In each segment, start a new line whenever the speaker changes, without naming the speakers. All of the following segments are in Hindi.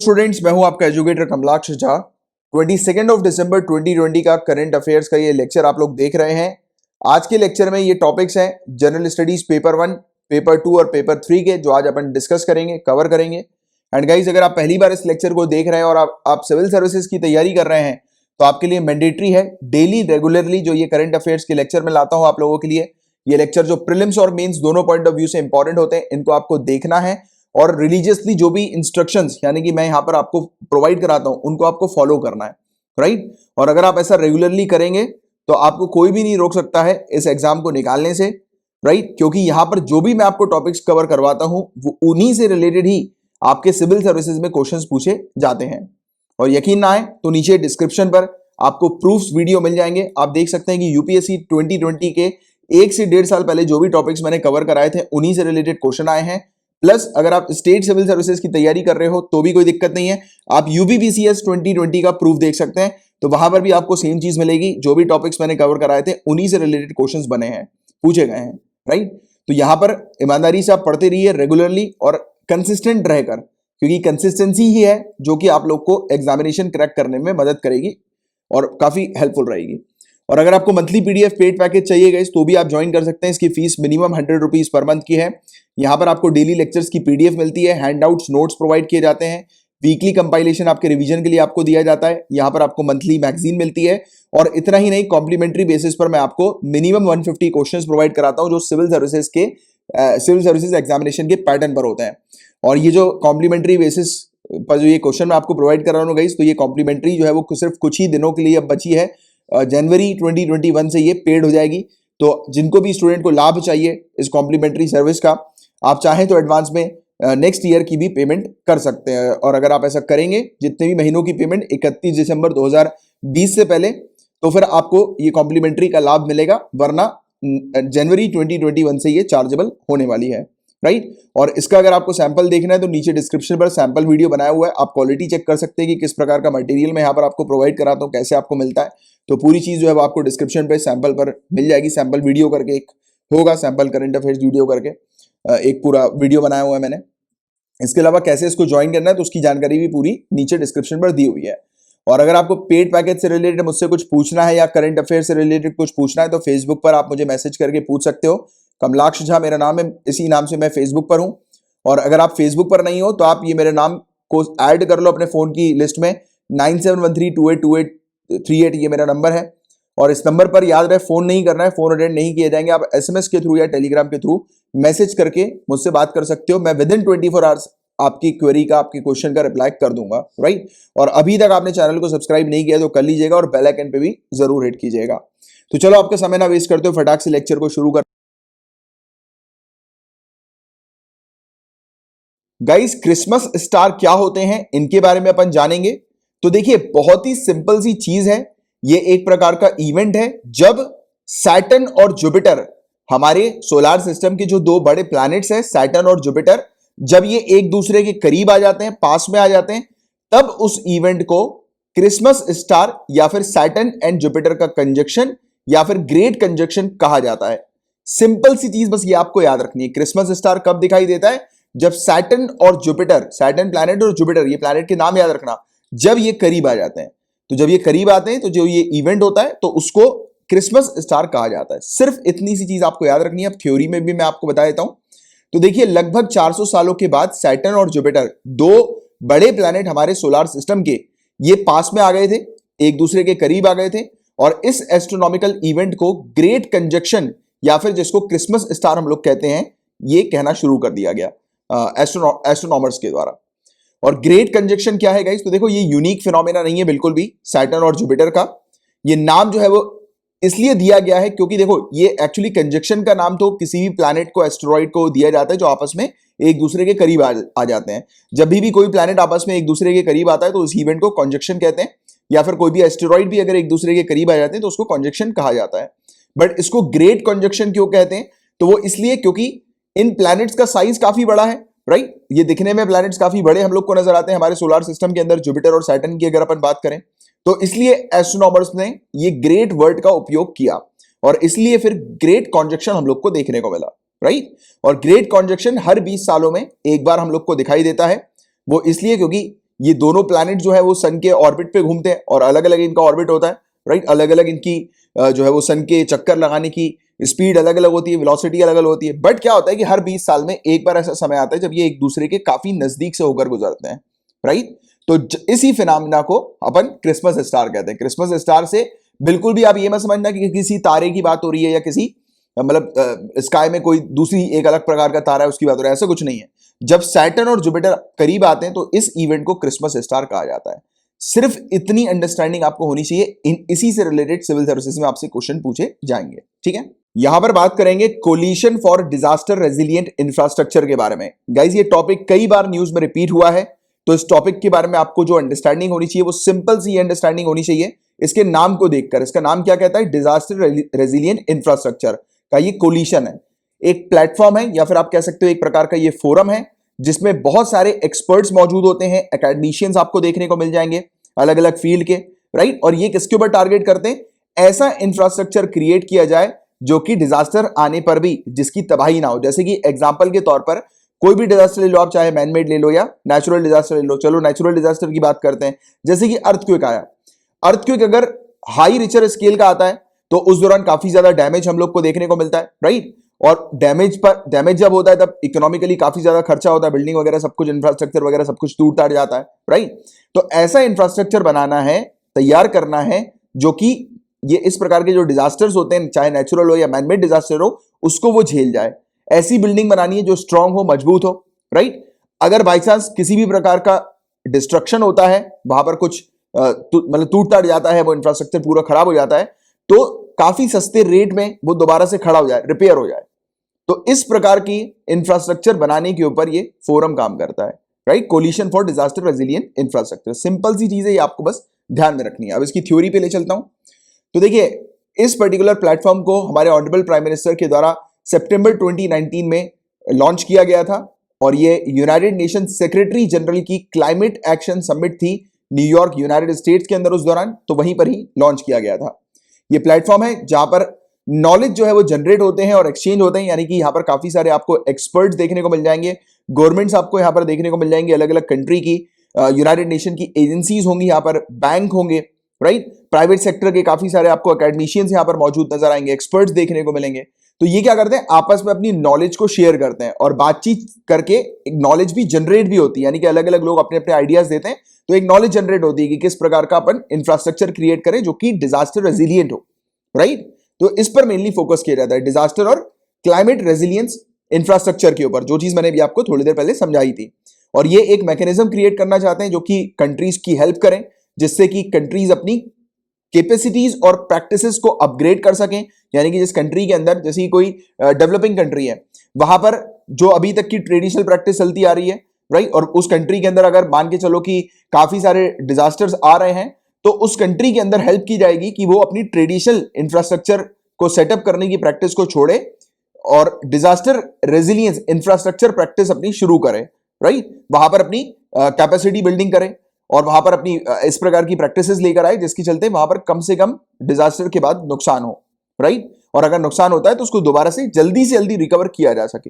स्टूडेंट्स, मैं हूं आपका educator Kamalaksha Jha. 22 of December 2020 का करंट अफेयर्स का ये लेक्चर आप लोग देख रहे हैं। आज के लेक्चर में ये टॉपिक्स हैं जनरल स्टडीज पेपर 1, पेपर 2 और पेपर 3 के, जो आज अपन डिस्कस करेंगे, कवर करेंगे। एंड गाइस, अगर आप पहली बार इस लेक्चर को देख रहे हैं और आप सिविल सर्विसेज की तैयारी कर रहे हैं तो आपके लिए मैंडेटरी है डेली रेगुलरली जो ये करंट अफेयर्स के लेक्चर में लाता हूं आप लोगों के लिए। ये लेक्चर जो प्रीलिम्स और मेंस दोनों पॉइंट ऑफ व्यू से इंपॉर्टेंट होते हैं, इनको आपको देखना है और रिलीजियसली जो भी इंस्ट्रक्शंस यानी कि मैं यहां पर आपको प्रोवाइड कराता हूं उनको आपको फॉलो करना है, राइट। और अगर आप ऐसा रेगुलरली करेंगे तो आपको कोई भी नहीं रोक सकता है इस एग्जाम को निकालने से, राइट। क्योंकि यहां पर जो भी मैं आपको टॉपिक्स कवर करवाता हूं वो उन्हीं से रिलेटेड ही आपके सिविल सर्विसेज में क्वेश्चंस पूछे जाते हैं। और यकीन ना आए तो नीचे डिस्क्रिप्शन पर आपको प्रूफ्स वीडियो मिल जाएंगे। आप देख सकते हैं कि यूपीएससी 2020 के 1 से 1.5 साल पहले जो भी टॉपिक्स मैंने कवर कराए थे उन्हीं से रिलेटेड क्वेश्चन आए हैं। प्लस अगर आप स्टेट सिविल सर्विसेज की तैयारी कर रहे हो तो भी कोई दिक्कत नहीं है, आप यूपीपीसीएस 2020 का प्रूफ देख सकते हैं, तो वहां पर भी आपको सेम चीज मिलेगी। जो भी टॉपिक्स मैंने कवर कराए थे उन्हीं से रिलेटेड क्वेश्चंस बने हैं, पूछे गए हैं, राइट। तो यहां पर ईमानदारी से आप पढ़ते रहिए रेगुलरली और कंसिस्टेंट रहकर, क्योंकि कंसिस्टेंसी ही है जो कि आप लोग को एग्जामिनेशन क्रैक करने में मदद करेगी और काफी हेल्पफुल रहेगी। और अगर आपको मंथली पीडीएफ पेड पैकेज चाहिए गाइस तो भी आप ज्वाइन कर सकते हैं। इसकी fees minimum 100 rupees per month की है। यहाँ पर आपको डेली लेक्चर्स की पीडीएफ मिलती है, हैंडआउट्स, नोट्स प्रोवाइड किए जाते हैं, वीकली कंपाइलेशन आपके रिवीजन के लिए आपको दिया जाता है। यहाँ पर आपको मंथली मैगजीन मिलती है और इतना ही नहीं, कॉम्प्लीमेंट्री बेसिस पर मैं आपको मिनिमम 150 क्वेश्चंस प्रोवाइड कराता हूँ जो सिविल सर्विसेज एग्जामिनेशन के पैटर्न पर होते हैं। और ये जो कॉम्प्लीमेंट्री बेसिस पर जो ये क्वेश्चन मैं आपको प्रोवाइड कर रहा हूँ गाइस, तो ये कॉम्प्लीमेंट्री जो है वो सिर्फ कुछ ही दिनों के लिए अब बची है। जनवरी 2021 से ये पेड हो जाएगी। तो जिनको भी स्टूडेंट को लाभ चाहिए इस कॉम्प्लीमेंट्री सर्विस का, आप चाहें तो एडवांस में नेक्स्ट ईयर की भी पेमेंट कर सकते हैं। और अगर आप ऐसा करेंगे, जितने भी महीनों की पेमेंट 31 दिसंबर 2020 से पहले, तो फिर आपको ये कॉम्प्लीमेंट्री का लाभ मिलेगा, वरना जनवरी 2021 से ये चार्जेबल होने वाली है, राइट। और इसका अगर आपको सैंपल देखना है तो नीचे डिस्क्रिप्शन पर सैंपल वीडियो बनाया हुआ है, आप क्वालिटी चेक कर सकते हैं कि किस प्रकार का मटेरियल मैं यहाँ पर आपको प्रोवाइड कराता हूँ, कैसे आपको मिलता है। तो पूरी चीज जो है वो आपको डिस्क्रिप्शन पे सैंपल पर मिल जाएगी। सैंपल वीडियो करके एक होगा, सैंपल करंट अफेयर्स वीडियो करके एक पूरा वीडियो बनाया हुआ है मैंने। इसके अलावा कैसे इसको ज्वाइन करना है तो उसकी जानकारी भी पूरी नीचे डिस्क्रिप्शन पर दी हुई है। और अगर आपको पेड पैकेज से रिलेटेड मुझसे कुछ पूछना है या करंट अफेयर से रिलेटेड कुछ पूछना है तो फेसबुक पर आप मुझे मैसेज करके पूछ सकते हो। कमलाक्ष झा मेरा नाम है, इसी नाम से मैं फेसबुक पर हूं। और अगर आप फेसबुक पर नहीं हो तो आप ये मेरे नाम को ऐड कर लो अपने फोन की लिस्ट में, 9713282838 ये मेरा नंबर है। और इस नंबर पर याद रहे फोन नहीं करना है, फोन अटेंड नहीं किए जाएंगे। आप एसएमएस के थ्रू या टेलीग्राम के थ्रू मैसेज करके मुझसे बात कर सकते हो। मैं विद इन 24 आवर्स आपकी क्वेरी का, आपकी क्वेश्चन का रिप्लाई कर दूंगा, राइट। और अभी तक आपने चैनल को सब्सक्राइब नहीं किया तो कर लीजिएगा और बेल आइकन पे भी जरूर हिट कीजिएगा। तो चलो आपका समय ना वेस्ट करते हो, फटाक से लेक्चर को शुरू कर। गाइस, क्रिसमस स्टार क्या होते हैं इनके बारे में अपन जानेंगे। तो देखिए, बहुत ही सिंपल सी चीज है। ये एक प्रकार का इवेंट है जब सैटर्न और जुपिटर, हमारे सोलार सिस्टम के जो दो बड़े प्लैनेट्स हैं सैटर्न और जुपिटर, जब ये एक दूसरे के करीब आ जाते हैं, पास में आ जाते हैं, तब उस इवेंट को क्रिसमस स्टार या फिर सैटर्न एंड जुपिटर का कंजक्शन या फिर ग्रेट कंजक्शन कहा जाता है। सिंपल सी चीज बस ये आपको याद रखनी है। क्रिसमस स्टार कब दिखाई देता है? जब सैटर्न और जुपिटर, सैटर्न प्लैनेट और जुपिटर, ये प्लैनेट के नाम याद रखना, जब ये करीब आ जाते हैं, तो जब ये करीब आते हैं तो जो ये इवेंट होता है तो उसको क्रिसमस स्टार कहा जाता है। सिर्फ इतनी सी चीज आपको याद रखनी है। अब थ्योरी में भी मैं आपको बता देता हूं। तो देखिए, लगभग 400 सालों के बाद सैटर्न और जुपिटर, दो बड़े प्लैनेट हमारे सोलार सिस्टम के, ये पास में आ गए थे, एक दूसरे के करीब आ गए थे। और इस एस्ट्रोनॉमिकल इवेंट को ग्रेट कंजक्शन या फिर जिसको क्रिसमस स्टार हम लोग कहते हैं, ये कहना शुरू कर दिया गया एस्ट्रोनॉमर्स के द्वारा। और ग्रेट कंजक्शन क्या है गाइस? तो देखो, ये यूनिक फिनोमेना नहीं है बिल्कुल भी सैटर्न और जुपिटर का। ये नाम जो है वो इसलिए दिया गया है क्योंकि देखो, ये एक्चुअली कंजक्शन का नाम तो किसी भी प्लैनेट को, एस्टेरॉइड को दिया जाता है जो आपस में एक दूसरे के करीब आ जाते हैं। जब भी कोई प्लैनेट आपस में एक दूसरे के करीब आता है तो उस इवेंट को कंजक्शन कहते हैं। या फिर कोई भी एस्टेरॉइड भी अगर एक दूसरे के करीब आ जाते हैं तो उसको कंजक्शन कहा जाता है। बट इसको ग्रेट कंजक्शन क्यों कहते हैं? तो वो इसलिए क्योंकि इन प्लैनेट्स का साइज काफी बड़ा है, राइट। ये दिखने में प्लैनेट्स काफी बड़े हम लोग को नजर आते हैं हमारे सोलार सिस्टम के अंदर, जुपिटर और सैटर्न की अगर अपन बात करें तो। इसलिए एस्ट्रोनॉमर्स ने ये ग्रेट वर्ड का उपयोग किया और इसलिए फिर ग्रेट कॉन्जक्शन हम लोग को देखने को मिला, राइट। और ग्रेट कॉन्जक्शन हर 20 सालों में एक बार हम लोग को दिखाई देता है। वो इसलिए क्योंकि ये दोनों प्लैनेट जो है वो सन के ऑर्बिट पे घूमते हैं और अलग अलग इनका ऑर्बिट होता है, राइट। अलग अलग इनकी जो है वो सन के चक्कर लगाने की स्पीड अलग अलग होती है, वेलोसिटी अलग अलग होती है। बट क्या होता है कि हर 20 साल में एक बार ऐसा समय आता है जब ये एक दूसरे के काफी नजदीक से होकर गुजरते हैं, राइट। तो इसी फिनोमेना को अपन क्रिसमस स्टार कहते हैं। क्रिसमस स्टार से बिल्कुल भी आप ये मत समझना कि किसी तारे की बात हो रही है या किसी मतलब स्काई में कोई दूसरी एक अलग प्रकार का तारा है उसकी बात हो रही है, ऐसा कुछ नहीं है। जब सैटर्न और जुपिटर करीब आते हैं तो इस इवेंट को क्रिसमस स्टार कहा जाता है। सिर्फ इतनी अंडरस्टैंडिंग आपको होनी चाहिए। इसी से रिलेटेड सिविल सर्विसेज में आपसे क्वेश्चन पूछे जाएंगे, ठीक है। यहां पर बात करेंगे coalition for disaster resilient infrastructure के बारे में। गाइज ये टॉपिक कई बार न्यूज में रिपीट हुआ है, तो इस टॉपिक के बारे में आपको जो अंडरस्टैंडिंग होनी चाहिए वो सिंपल सी अंडरस्टैंडिंग होनी चाहिए। इसके नाम को देखकर, इसका नाम क्या कहता है, डिजास्टर रेजिलिएंट इंफ्रास्ट्रक्चर का ये कोलिशन है। एक प्लेटफॉर्म है या फिर आप कह सकते हो एक प्रकार का ये फोरम है जिसमें बहुत सारे एक्सपर्ट्स मौजूद होते हैं, एकेडमिशियंस आपको देखने को मिल जाएंगे अलग अलग फील्ड के, राइट। और ये किसके ऊपर टारगेट करते हैं, ऐसा इंफ्रास्ट्रक्चर क्रिएट किया जाए जो कि डिजास्टर आने पर भी जिसकी तबाही ना हो। जैसे कि एग्जांपल के तौर पर कोई भी डिजास्टर ले लो आप, चाहे मैनमेड ले लो या नेचुरल डिजास्टर ले लो। चलो नेचुरल डिजास्टर की बात करते हैं, जैसे कि अर्थक्वेक आया। अर्थक्वेक अगर हाई रिचर स्केल का आता है तो उस दौरान काफी ज्यादा डैमेज हम लोग को देखने को मिलता है, राइट। और डैमेज जब होता है तब इकोनॉमिकली काफी ज्यादा खर्चा होता है, बिल्डिंग वगैरह सब कुछ, इंफ्रास्ट्रक्चर वगैरह सब कुछ टूट टाट जाता है, राइट। तो ऐसा इंफ्रास्ट्रक्चर बनाना है, तैयार करना है जो कि ये इस प्रकार के जो डिजास्टर्स होते हैं, चाहे नेचुरल हो या मैनमेड डिजास्टर हो, उसको वो झेल जाए। ऐसी बिल्डिंग बनानी है जो स्ट्रांग हो, मजबूत हो, राइट। अगर बाई चांस किसी भी प्रकार का डिस्ट्रक्शन होता है, वहां पर कुछ मतलब टूट टाट जाता है, वो इंफ्रास्ट्रक्चर पूरा खराब हो जाता है, तो काफी सस्ते रेट में वो दोबारा से खड़ा हो जाए, रिपेयर हो जाए। तो इस प्रकार की इंफ्रास्ट्रक्चर बनाने के ऊपर ये फोरम काम करता है, right. Coalition for disaster resilient infrastructure, simple सी चीज है, ये आपको बस ध्यान में रखनी है। अब इसकी थ्योरी पे ले चलता हूं। तो देखिए, इस पर्टिकुलर प्लेटफॉर्म को हमारे ऑनरेबल प्राइम मिनिस्टर के द्वारा सितंबर 2019 में लॉन्च किया गया था और ये यूनाइटेड नेशन सेक्रेटरी जनरल की क्लाइमेट एक्शन समिट थी न्यूयॉर्क, यूनाइटेड स्टेट्स के अंदर उस दौरान, तो वहीं पर ही लॉन्च किया गया था। ये प्लेटफॉर्म है जहां पर नॉलेज जो है वो जनरेट होते हैं और एक्सचेंज होते हैं, यानी कि यहां पर काफी सारे आपको एक्सपर्ट्स देखने को मिल जाएंगे, गवर्नमेंट्स आपको यहां पर देखने को मिल जाएंगे, अलग अलग कंट्री की, यूनाइटेड नेशन की एजेंसीज होंगी, यहां पर बैंक होंगे, राइट। प्राइवेट सेक्टर के काफी सारे आपको एकेडमिशियंस यहां पर मौजूद नजर आएंगे, एक्सपर्ट्स देखने को मिलेंगे। तो ये क्या करते हैं, आपस में अपनी नॉलेज को शेयर करते हैं और बातचीत करके एक नॉलेज भी जनरेट भी होती है, यानी कि अलग अलग लोग अपने अपने आइडियाज देते हैं, तो एक नॉलेज जनरेट होती है कि किस प्रकार का अपन इंफ्रास्ट्रक्चर क्रिएट करें जो कि डिजास्टर रेजिलिएंट हो, राइट। तो इस पर मेनली फोकस किया जाता है, डिजास्टर और क्लाइमेट रेजिलियंस इंफ्रास्ट्रक्चर के ऊपर, जो चीज मैंने भी आपको थोड़ी देर पहले समझाई थी। और ये एक मैकेनिज्म क्रिएट करना चाहते हैं जो कि कंट्रीज की हेल्प करें, जिससे कि कंट्रीज अपनी कैपेसिटीज और प्रैक्टिसेस को अपग्रेड कर सकें। यानी कि जिस कंट्री के अंदर, जैसे कोई डेवलपिंग कंट्री है, वहां पर जो अभी तक की ट्रेडिशनल प्रैक्टिस चलती आ रही है, राइट, और उस कंट्री के अंदर अगर मान के चलो कि काफी सारे डिजास्टर्स आ रहे हैं, तो उस कंट्री के अंदर हेल्प की जाएगी कि वो अपनी ट्रेडिशनल इंफ्रास्ट्रक्चर को सेटअप करने की प्रैक्टिस को छोड़े और डिजास्टर रेजिलियंस इंफ्रास्ट्रक्चर प्रैक्टिस अपनी शुरू करें, राइट। वहां पर अपनी कैपेसिटी बिल्डिंग करें और वहां पर अपनी इस प्रकार की प्रैक्टिसेस लेकर आए जिसकी चलते वहां पर कम से कम डिजास्टर के बाद नुकसान हो, राइट। और अगर नुकसान होता है तो उसको दोबारा से जल्दी रिकवर किया जा सके।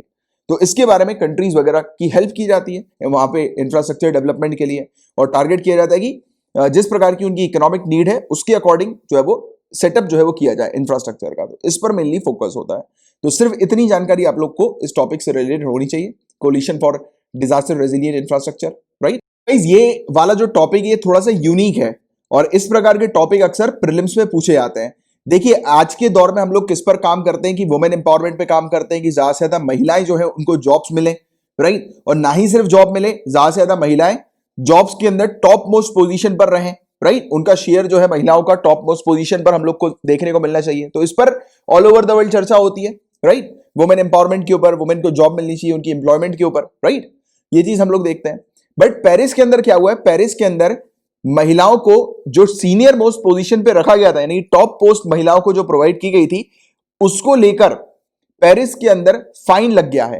तो इसके बारे में कंट्रीज वगैरह की हेल्प की जाती है वहां पे इंफ्रास्ट्रक्चर डेवलपमेंट के लिए, और टारगेट किया जाता है कि जिस प्रकार की उनकी इकोनॉमिक नीड है उसके अकॉर्डिंग जो है वो सेटअप जो है वो किया जाए इंफ्रास्ट्रक्चर का। तो इस पर मेनली फोकस होता है। तो सिर्फ इतनी जानकारी आप लोग को इस टॉपिक से रिलेटेड होनी चाहिए, coalition for disaster resilient infrastructure, right. ये वाला जो टॉपिक है थोड़ा सा यूनिक है और इस प्रकार के टॉपिक अक्सर प्रीलिम्स में पूछे जाते हैं। देखिए, आज के दौर में हम लोग किस पर काम करते हैं कि वुमेन एम्पावरमेंट पे काम करते हैं कि ज्यादा से ज्यादा महिलाएं जो है उनको जॉब्स मिले, राइट। और ना ही सिर्फ जॉब मिले, ज्यादा से ज्यादा महिलाएं जॉब्स के अंदर टॉप मोस्ट पोजीशन पर रहें, राइट। उनका शेयर जो है महिलाओं का टॉप मोस्ट पोजीशन पर हम लोग को देखने को मिलना चाहिए। तो इस पर ऑल ओवर द वर्ल्ड चर्चा होती है, राइट। वुमेन एम्पावरमेंट के ऊपर, वुमेन को जॉब मिलनी चाहिए, उनकी एम्प्लॉयमेंट के ऊपर, राइट। ये चीज हम लोग देखते हैं। बट पेरिस के अंदर क्या हुआ है, पेरिस के अंदर महिलाओं को जो सीनियर मोस्ट पोजीशन पे रखा गया था, यानी टॉप पोस्ट महिलाओं को जो प्रोवाइड की गई थी, उसको लेकर पेरिस के अंदर फाइन लग गया है।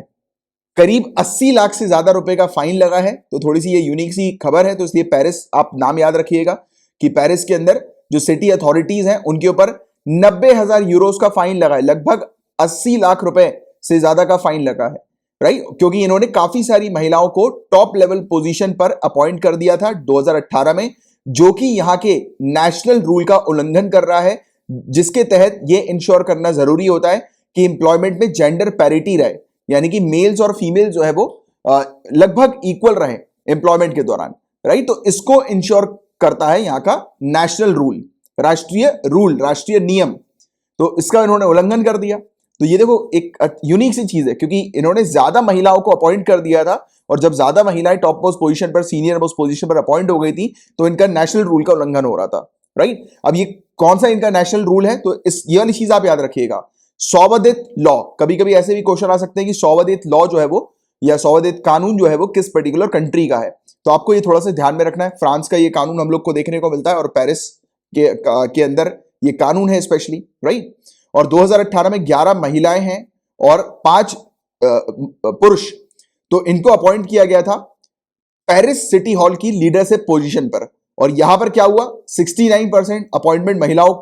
करीब 80 लाख से ज्यादा रुपए का फाइन लगा है। तो थोड़ी सी ये यूनिक सी खबर है, तो इसलिए पेरिस आप नाम याद रखिएगा कि पेरिस के अंदर जो सिटी अथॉरिटीज हैं उनके ऊपर 90,000 यूरोस का फाइन लगा है, लगभग 80 लाख रुपए से ज्यादा का फाइन लगा है। राइट, क्योंकि इन्होंने काफी सारी महिलाओं को टॉप लेवल पोजीशन पर अपॉइंट कर दिया था 2018 में, जो कि यहां के नेशनल रूल का उल्लंघन कर रहा है, जिसके तहत यह इंश्योर करना जरूरी होता है कि एम्प्लॉयमेंट में जेंडर पैरिटी रहे, यानी कि मेल्स और फीमेल जो है वो लगभग इक्वल रहे एम्प्लॉयमेंट के दौरान। राइट, तो इसको इंश्योर करता है यहां का नेशनल रूल, राष्ट्रीय नियम। तो इसका इन्होंने उल्लंघन कर दिया। तो ये देखो एक यूनिक सी चीज है, क्योंकि इन्होंने ज्यादा महिलाओं को अपॉइंट कर दिया था, और जब ज्यादा महिलाएं टॉप मोस्ट पोजीशन पर, सीनियर मोस्ट पोजीशन पर अपॉइंट हो गई थी, तो इनका नेशनल रूल का उल्लंघन हो रहा था। राइट, अब ये कौन सा इनका नेशनल रूल है, तो इस ये वाली चीज आप याद रखिएगा, सौवधित लॉ। कभी कभी ऐसे भी क्वेश्चन आ सकते हैं कि सौवधित लॉ जो है वो, या सौवधित कानून जो है वो किस पर्टिकुलर कंट्री का है। तो आपको ये थोड़ा सा ध्यान में रखना है। फ्रांस का ये कानून हम लोग को देखने को मिलता है, और पेरिस के अंदर ये कानून है स्पेशली। राइट, और 2018 में 11 महिलाएं हैं और 5 पुरुष, तो इनको अपॉइंट किया गया था पेरिस सिटी हॉल की लीडरशिप पोजीशन पर। और यहां पर क्या हुआ, 69% अपॉइंटमेंट महिलाओं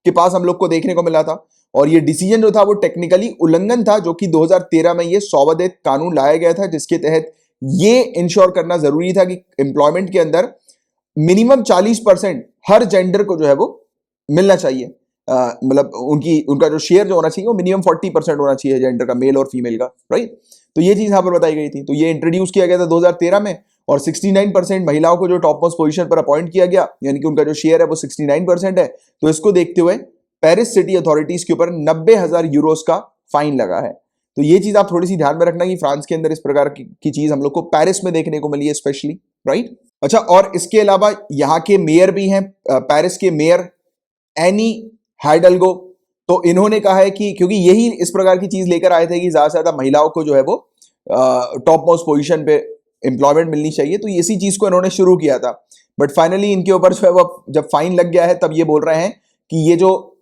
के पास हम लोग को देखने को मिला था। और ये डिसीजन जो था वो टेक्निकली उल्लंघन था, जो कि 2013 में ये सौवधित कानून लाया गया था, जिसके तहत ये इंश्योर करना जरूरी था कि एम्प्लॉयमेंट के अंदर मिनिमम 40% हर जेंडर को जो है वो मिलना चाहिए। मतलब उनका जो शेयर जो होना चाहिए वो मिनिमम 40% होना चाहिए जेंडर का, मेल और फीमेल का। राइट, तो ये चीज यहां पर बताई गई थी। तो ये इंट्रोड्यूस किया गया था 2013 में, और 69% महिलाओं को जो टॉप मोस्ट पोजीशन पर अपॉइंट किया गया, यानी कि उनका जो शेयर है वो 69% है। तो इसको देखते हुए पेरिस सिटी अथॉरिटीज के ऊपर 90,000 यूरोस का फाइन लगा है। तो ये चीज आप थोड़ी सी ध्यान में रखना कि फ्रांस के अंदर इस प्रकार की चीज हम लोग को पेरिस में देखने को मिली है स्पेशली। राइट, अच्छा, और इसके अलावा यहाँ के मेयर भी हैं, पेरिस के मेयर एनी हाइडल्गो। तो इन्होंने कहा है कि क्योंकि यही इस प्रकार की चीज लेकर आए थे कि ज्यादा से ज्यादा महिलाओं को जो है वो टॉप मोस्ट पोजीशन पे एम्प्लॉयमेंट मिलनी चाहिए, तो इसी चीज को इन्होंने शुरू किया था। बट फाइनली इनके ऊपर जो है वो जब फाइन लग गया है, तब ये बोल रहे हैं कि ये जो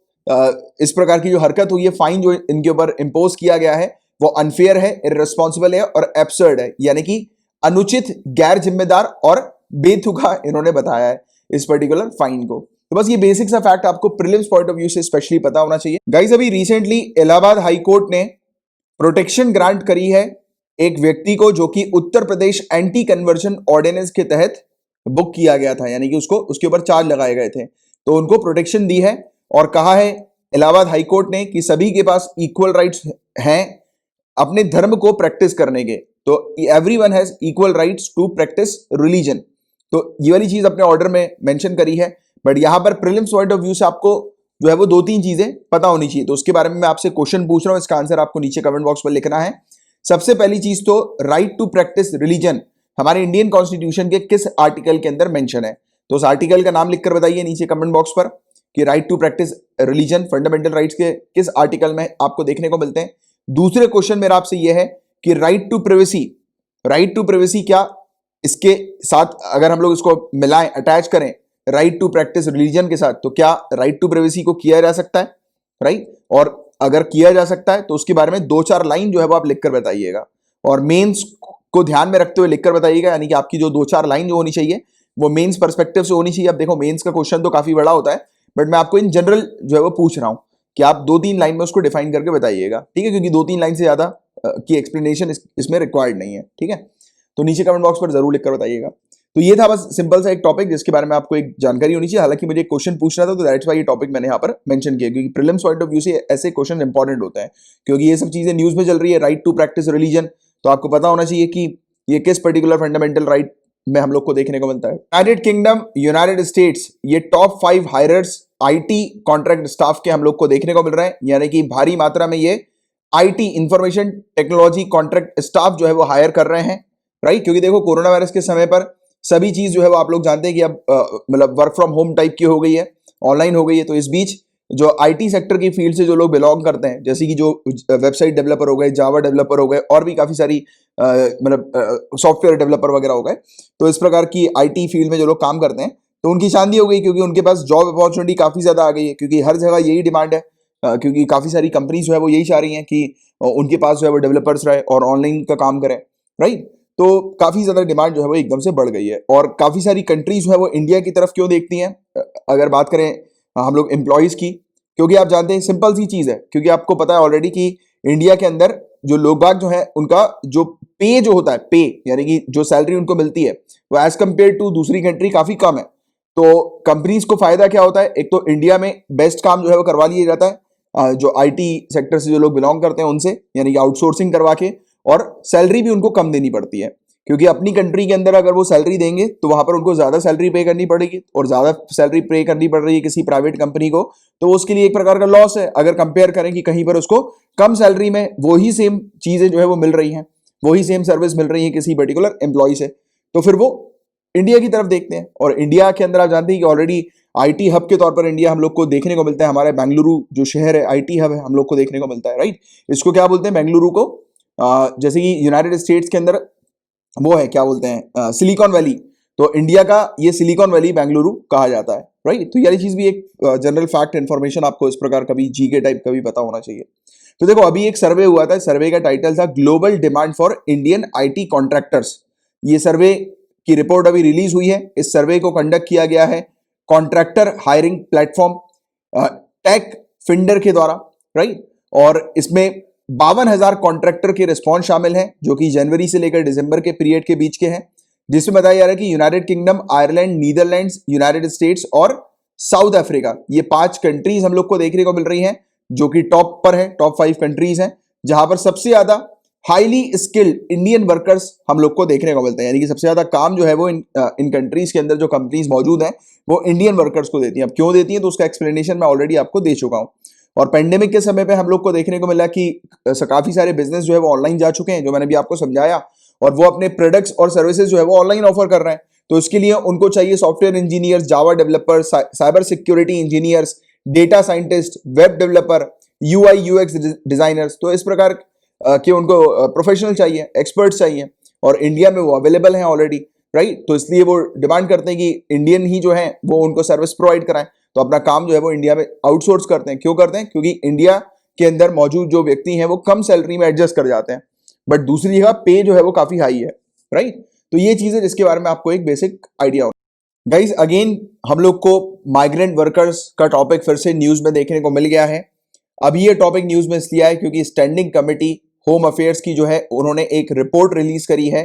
इस प्रकार की जो हरकत हुई है, फाइन जो इनके ऊपर इंपोज किया गया है, वो अनफेयर है, इररिस्पांसिबल है और एब्सर्ड है, यानी कि अनुचित, गैर जिम्मेदार और बेतुका इन्होंने बताया है इस पर्टिकुलर फाइन को। तो बस ये बेसिक सा फैक्ट आपको प्रीलिम्स पॉइंट ऑफ व्यू से स्पेशली पता होना चाहिए। गाइस, अभी रिसेंटली इलाहाबाद हाई कोर्ट ने प्रोटेक्शन ग्रांट करी है एक व्यक्ति को, जो कि Uttar Pradesh anti conversion ordinance के तहत बुक किया गया था, यानी कि उसके ऊपर चार्ज लगाए गए थे। तो उनको प्रोटेक्शन दी है, और कहा है इलाहाबाद हाई कोर्ट ने कि सभी के पास इक्वल राइट्स हैं अपने धर्म को प्रैक्टिस करने के। तो everyone has equal rights to practice religion. तो ये वाली चीज अपने ऑर्डर में मेंशन करी है। बट यहां पर प्रीलिम्स पॉइंट ऑफ व्यू से आपको जो है वो 2-3 चीजें पता होनी चाहिए। तो उसके बारे में मैं आपसे क्वेश्चन पूछ रहा हूं, इसका आंसर आपको नीचे कमेंट बॉक्स पर लिखना है। सबसे पहली चीज तो राइट टू प्रैक्टिस रिलीजन हमारे इंडियन कॉन्स्टिट्यूशन के किस आर्टिकल के अंदर मेंशन है? तो उस आर्टिकल का नाम लिखकर बताइए नीचे कमेंट बॉक्स पर कि right to practice religion fundamental rights के किस आर्टिकल में आपको देखने को मिलते हैं। दूसरे क्वेश्चन मेरा आपसे यह है कि राइट टू प्राइवेसी क्या, इसके साथ अगर हम लोग इसको मिलाएं, अटैच करें राइट टू प्रैक्टिस रिलीजन के साथ, तो क्या राइट टू प्राइवेसी को किया जा सकता है? राइट, और अगर किया जा सकता है तो उसके बारे में 2-4 लाइन जो है वो आप लिखकर बताइएगा, और मेंस को ध्यान में रखते हुए लिखकर बताइएगा। यानी कि आपकी जो 2-4 लाइन जो होनी चाहिए वो मेंस पर्सपेक्टिव से होनी चाहिए। अब देखो मेंस का क्वेश्चन तो काफी बड़ा होता है, बट मैं आपको इन जनरल जो है वो पूछ रहा हूं कि आप 2-3 लाइन में उसको डिफाइन करके बताइएगा, ठीक है? क्योंकि 2-3 लाइन से ज्यादा की एक्सप्लेनेशन इसमें रिक्वायर्ड नहीं है, ठीक है? तो नीचे कमेंट बॉक्स पर जरूर लिखकर बताइएगा। तो ये था बस सिंपल सा एक टॉपिक जिसके बारे में आपको एक जानकारी होनी चाहिए। हालांकि मुझे एक क्वेश्चन पूछना था, तो दैट्स व्हाई ये टॉपिक मैंने यहाँ पर मेंशन किया, क्योंकि प्रीलिम्स पॉइंट ऑफ व्यू से ऐसे क्वेश्चन इंपॉर्टेंट होते हैं, क्योंकि ये सब चीजें न्यूज में चल रही है। राइट टू प्रैक्टिस रिलीजन, तो आपको पता होना चाहिए कि ये किस पर्टिकुलर फंडामेंटल राइट में हम लोग को देखने को मिलता है। यूनाइटेड किंगडम, यूनाइटेड स्टेट्स, ये टॉप 5 हायरर्स आईटी कॉन्ट्रैक्ट स्टाफ के हम लोग को देखने को मिल रहे हैं, यानी कि भारी मात्रा में ये IT information technology contract staff जो है वो हायर कर रहे हैं। राइट, क्योंकि देखो कोरोना वायरस के समय पर सभी चीज जो है वो आप लोग जानते हैं कि अब मतलब वर्क फ्रॉम होम टाइप की हो गई है, ऑनलाइन हो गई है। तो इस बीच जो आईटी सेक्टर की फील्ड से जो लोग बिलोंग करते हैं, जैसे कि जो वेबसाइट डेवलपर हो गए, जावा डेवलपर हो गए, और भी काफी सारी मतलब सॉफ्टवेयर डेवलपर वगैरह हो गए, तो इस प्रकार की आईटी फील्ड में जो लोग काम करते हैं, तो उनकी चांदी हो गई, क्योंकि उनके पास जॉब अपॉर्चुनिटी काफी ज्यादा आ गई है, क्योंकि हर जगह यही डिमांड है। क्योंकि काफी सारी कंपनीज जो है वो यही चाह रही हैं कि उनके पास जो है वो डेवलपर्स रहे और ऑनलाइन का काम करें। राइट, तो काफी ज्यादा डिमांड जो है वो एकदम से बढ़ गई है, और काफी सारी कंट्रीज जो है वो इंडिया की तरफ क्यों देखती हैं अगर बात करें हम लोग एम्प्लॉयज की? क्योंकि आप जानते हैं सिंपल सी चीज है, क्योंकि आपको पता है ऑलरेडी कि इंडिया के अंदर जो लोग बाग जो है उनका जो पे जो होता है, पे यानी कि जो सैलरी उनको मिलती है वो एज कंपेयर टू दूसरी कंट्री काफी कम है। तो कंपनीज को फायदा क्या होता है, एक तो इंडिया में बेस्ट काम जो है वो करवा लिया जाता है जो आईटी सेक्टर से जो लोग बिलोंग करते हैं उनसे, यानी कि आउटसोर्सिंग करवा के, और सैलरी भी उनको कम देनी पड़ती है, क्योंकि अपनी कंट्री के अंदर अगर वो सैलरी देंगे तो वहां पर उनको ज्यादा सैलरी पे करनी पड़ेगी, और ज्यादा सैलरी पे करनी पड़ रही है किसी प्राइवेट कंपनी को, तो उसके लिए एक प्रकार का लॉस है। अगर कंपेयर करें कि कहीं पर उसको कम सैलरी में वही सेम चीजें जो है वो मिल रही हैं, वही सेम सर्विस मिल रही है किसी पर्टिकुलर एम्प्लॉय से, तो फिर वो इंडिया की तरफ देखते हैं। और इंडिया के अंदर आप जानते हैं कि ऑलरेडी आईटी हब के तौर पर इंडिया हम लोग को देखने को मिलता है। हमारे बेंगलुरु जो शहर है आईटी हब है, हम लोग को देखने को मिलता है, राइट। इसको क्या बोलते हैं, बेंगलुरु को जैसे कि यूनाइटेड स्टेट्स के अंदर वो है, क्या बोलते हैं, सिलिकॉन वैली, तो इंडिया का ये सिलिकॉन वैली बेंगलुरु कहा जाता है, राइट। तो ये चीज भी एक जनरल फैक्ट इन्फॉर्मेशन आपको इस प्रकार कभी जीके टाइप का भी पता होना चाहिए। तो देखो अभी एक सर्वे हुआ था, सर्वे का टाइटल था global demand for Indian IT contractors. ये सर्वे की रिपोर्ट अभी रिलीज हुई है। इस सर्वे को कंडक्ट किया गया है contractor hiring platform tech finder के द्वारा, राइट। और इसमें 52,000 कॉन्ट्रैक्टर के रिस्पॉन्स शामिल हैं, जो कि जनवरी से लेकर दिसंबर के पीरियड के बीच के हैं, जिसमें बताया जा रहा है कि United kingdom, Ireland, Netherlands, United states और साउथ अफ्रीका, ये 5 कंट्रीज हम लोग को देखने को मिल रही हैं, जो कि टॉप पर है, टॉप 5 कंट्रीज हैं, जहां पर सबसे ज्यादा हाईली स्किल्ड इंडियन वर्कर्स हम लोग को देखने को मिलते हैं। यानी कि सबसे ज्यादा काम जो है वो इन कंट्रीज के अंदर जो कंपनीज मौजूद हैं वो इंडियन वर्कर्स को देती हैं। अब क्यों देती हैं तो उसका एक्सप्लेनेशन मैं ऑलरेडी आपको दे चुका हूं। और पेंडेमिक के समय पे हम लोग को देखने को मिला कि काफी सारे बिजनेस जो है वो ऑनलाइन जा चुके हैं, जो मैंने भी आपको समझाया, और वो अपने प्रोडक्ट्स और सर्विसेज जो है वो ऑनलाइन ऑफर कर रहे हैं। तो इसके लिए उनको चाहिए software engineers, Java developer, cyber security engineers, data scientist, web developer, UI UX designers. तो इस प्रकार कि उनको प्रोफेशनल चाहिए, एक्सपर्ट्स चाहिए, और इंडिया में वो अवेलेबल हैं ऑलरेडी, राइट। तो इसलिए वो डिमांड करते हैं कि इंडियन ही जो है वो उनको सर्विस प्रोवाइड कराएं। तो अपना काम जो है वो इंडिया में आउटसोर्स करते हैं। क्यों करते हैं? क्योंकि इंडिया के अंदर मौजूद जो व्यक्ति हैं वो कम सैलरी में एडजस्ट कर जाते हैं, बट दूसरी जगह पे जो है वो काफी हाई है, राइट। तो ये चीजें जिसके बारे में आपको एक बेसिक आइडिया हो। गाइज अगेन हम लोग को माइग्रेंट वर्कर्स का टॉपिक फिर से न्यूज में देखने को मिल गया है। अभी ये टॉपिक न्यूज में इसलिए आया क्योंकि स्टैंडिंग कमेटी होम अफेयर्स की जो है उन्होंने एक रिपोर्ट रिलीज करी है,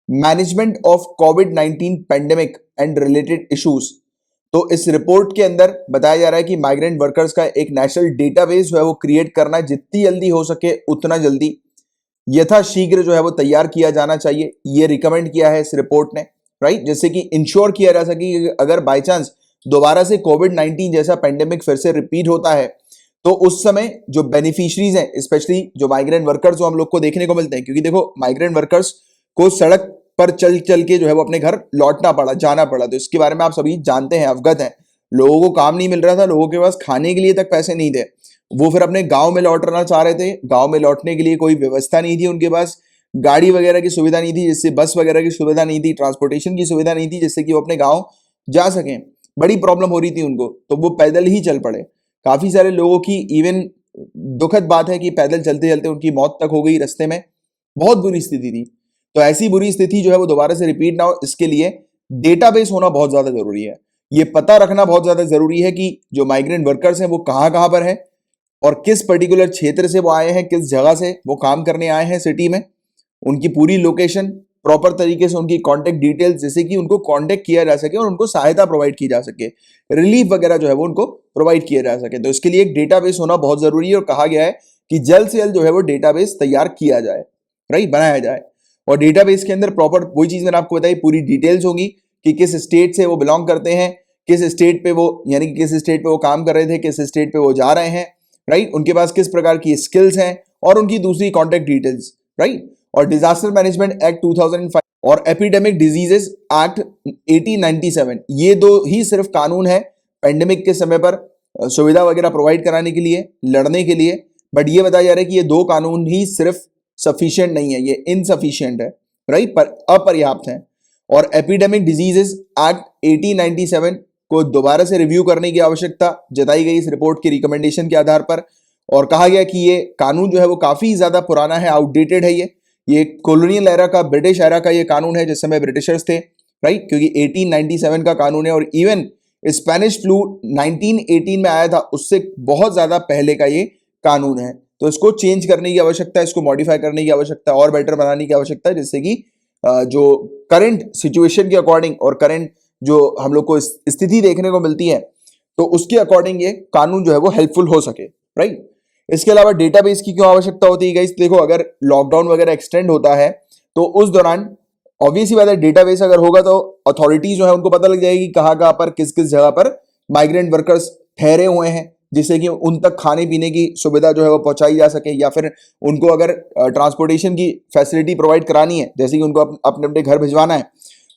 management of covid pandemic and related issues. तो इस रिपोर्ट के अंदर बताया जा रहा है कि माइग्रेंट वर्कर्स का एक नेशनल डेटाबेस जो है वो क्रिएट करना जितनी जल्दी हो सके उतना जल्दी यथाशीघ्र जो है वो तैयार किया जाना चाहिए, ये रिकमेंड किया है इस रिपोर्ट ने, राइट। जैसे कि इंश्योर किया जा सके कि अगर बाय चांस दोबारा से कोविड-19 जैसा पेंडेमिक फिर से रिपीट होता है तो उस समय जो बेनिफिशियरीज हैं, स्पेशली जो माइग्रेंट वर्कर्स जो हम लोग को देखने को मिलते हैं, क्योंकि देखो माइग्रेंट वर्कर्स को सड़क पर चल चल के जो है वो अपने घर लौटना पड़ा, जाना पड़ा, तो इसके बारे में आप सभी जानते हैं, अवगत हैं। लोगों को काम नहीं मिल रहा था, लोगों के पास खाने के लिए तक पैसे नहीं थे, वो फिर अपने गांव में लौटना चाह रहे थे। गांव में लौटने के लिए कोई व्यवस्था नहीं थी उनके पास, गाड़ी वगैरह की सुविधा नहीं थी, जिससे बस वगैरह की सुविधा नहीं थी, ट्रांसपोर्टेशन की सुविधा नहीं थी जिससे कि वो अपने गाँव जा सकें। बड़ी प्रॉब्लम हो रही थी उनको, तो वो पैदल ही चल पड़े। काफी सारे लोगों की इवन दुखद बात है कि पैदल चलते चलते उनकी मौत तक हो गई रास्ते में, बहुत बुरी स्थिति थी। तो ऐसी बुरी स्थिति जो है वो दोबारा से रिपीट ना हो, इसके लिए डेटाबेस होना बहुत ज्यादा जरूरी है। ये पता रखना बहुत ज्यादा जरूरी है कि जो माइग्रेंट वर्कर्स हैं वो कहाँ कहाँ पर है और किस पर्टिकुलर क्षेत्र से वो आए हैं, किस जगह से वो काम करने आए हैं सिटी में, उनकी पूरी लोकेशन, प्रॉपर तरीके से उनकी कॉन्टेक्ट डिटेल्स, जैसे कि उनको कॉन्टेक्ट किया जा सके और उनको सहायता प्रोवाइड की जा सके, रिलीफ वगैरह जो है वो उनको प्रोवाइड किया जा सके। तो इसके लिए एक डेटाबेस होना बहुत जरूरी है और कहा गया है कि जल्द से जल्द जो है वो डेटाबेस तैयार किया जाए, राइट, बनाया जाए। और डेटाबेस के अंदर प्रॉपर वही चीज मैंने आपको बताई, पूरी डिटेल्स होंगी कि किस स्टेट से वो बिलोंग करते हैं, किस स्टेट पे वो, यानी कि किस स्टेट पे वो काम कर रहे थे, किस स्टेट पे वो जा रहे हैं, राइट, उनके पास किस प्रकार की स्किल्स हैं और उनकी दूसरी कॉन्टेक्ट डिटेल्स, राइट। और डिजास्टर मैनेजमेंट एक्ट 2005 और एपिडेमिक डिजीजेस एक्ट 1897, ये दो ही सिर्फ कानून है पेंडेमिक के समय पर सुविधा वगैरह प्रोवाइड कराने के लिए, लड़ने के लिए। बट ये बताया जा रहा है कि ये दो कानून ही सिर्फ सफिशिएंट नहीं है, ये इनसफिशिएंट है, राइट, पर अपर्याप्त है। और एपिडेमिक डिजीजेस एक्ट 1897 को दोबारा से रिव्यू करने की आवश्यकता जताई गई इस रिपोर्ट की रिकमेंडेशन के आधार पर। और कहा गया कि ये कानून जो है वो काफी ज्यादा पुराना है, आउटडेटेड है। ये कॉलोनियल एरा का, ब्रिटिश एरा का ये कानून है जिस समय ब्रिटिशर्स थे, राइट, क्योंकि 1897 का कानून है। और इवन स्पेनिश फ्लू 1918 में आया था, उससे बहुत ज्यादा पहले का ये कानून है। तो इसको चेंज करने की आवश्यकता है, इसको मॉडिफाई करने की आवश्यकता है और बेटर बनाने की आवश्यकता है, जिससे कि जो करंट सिचुएशन के अकॉर्डिंग और करंट जो हम लोग को स्थिति देखने को मिलती है तो उसके अकॉर्डिंग ये कानून जो है वो हेल्पफुल हो सके, राइट। इसके अलावा डेटाबेस की क्यों आवश्यकता होती है गाइस? देखो, अगर लॉकडाउन वगैरह एक्सटेंड होता है तो उस दौरान ऑब्वियसली बात है डेटाबेस अगर होगा तो अथॉरिटीज जो है उनको पता लग जाएगी कहाँ पर किस किस जगह पर माइग्रेंट वर्कर्स ठहरे हुए हैं, जिससे कि उन तक खाने पीने की सुविधा जो है वो पहुंचाई जा सके, या फिर उनको अगर ट्रांसपोर्टेशन की फैसिलिटी प्रोवाइड करानी है, जैसे कि उनको अपने अपने घर भिजवाना है,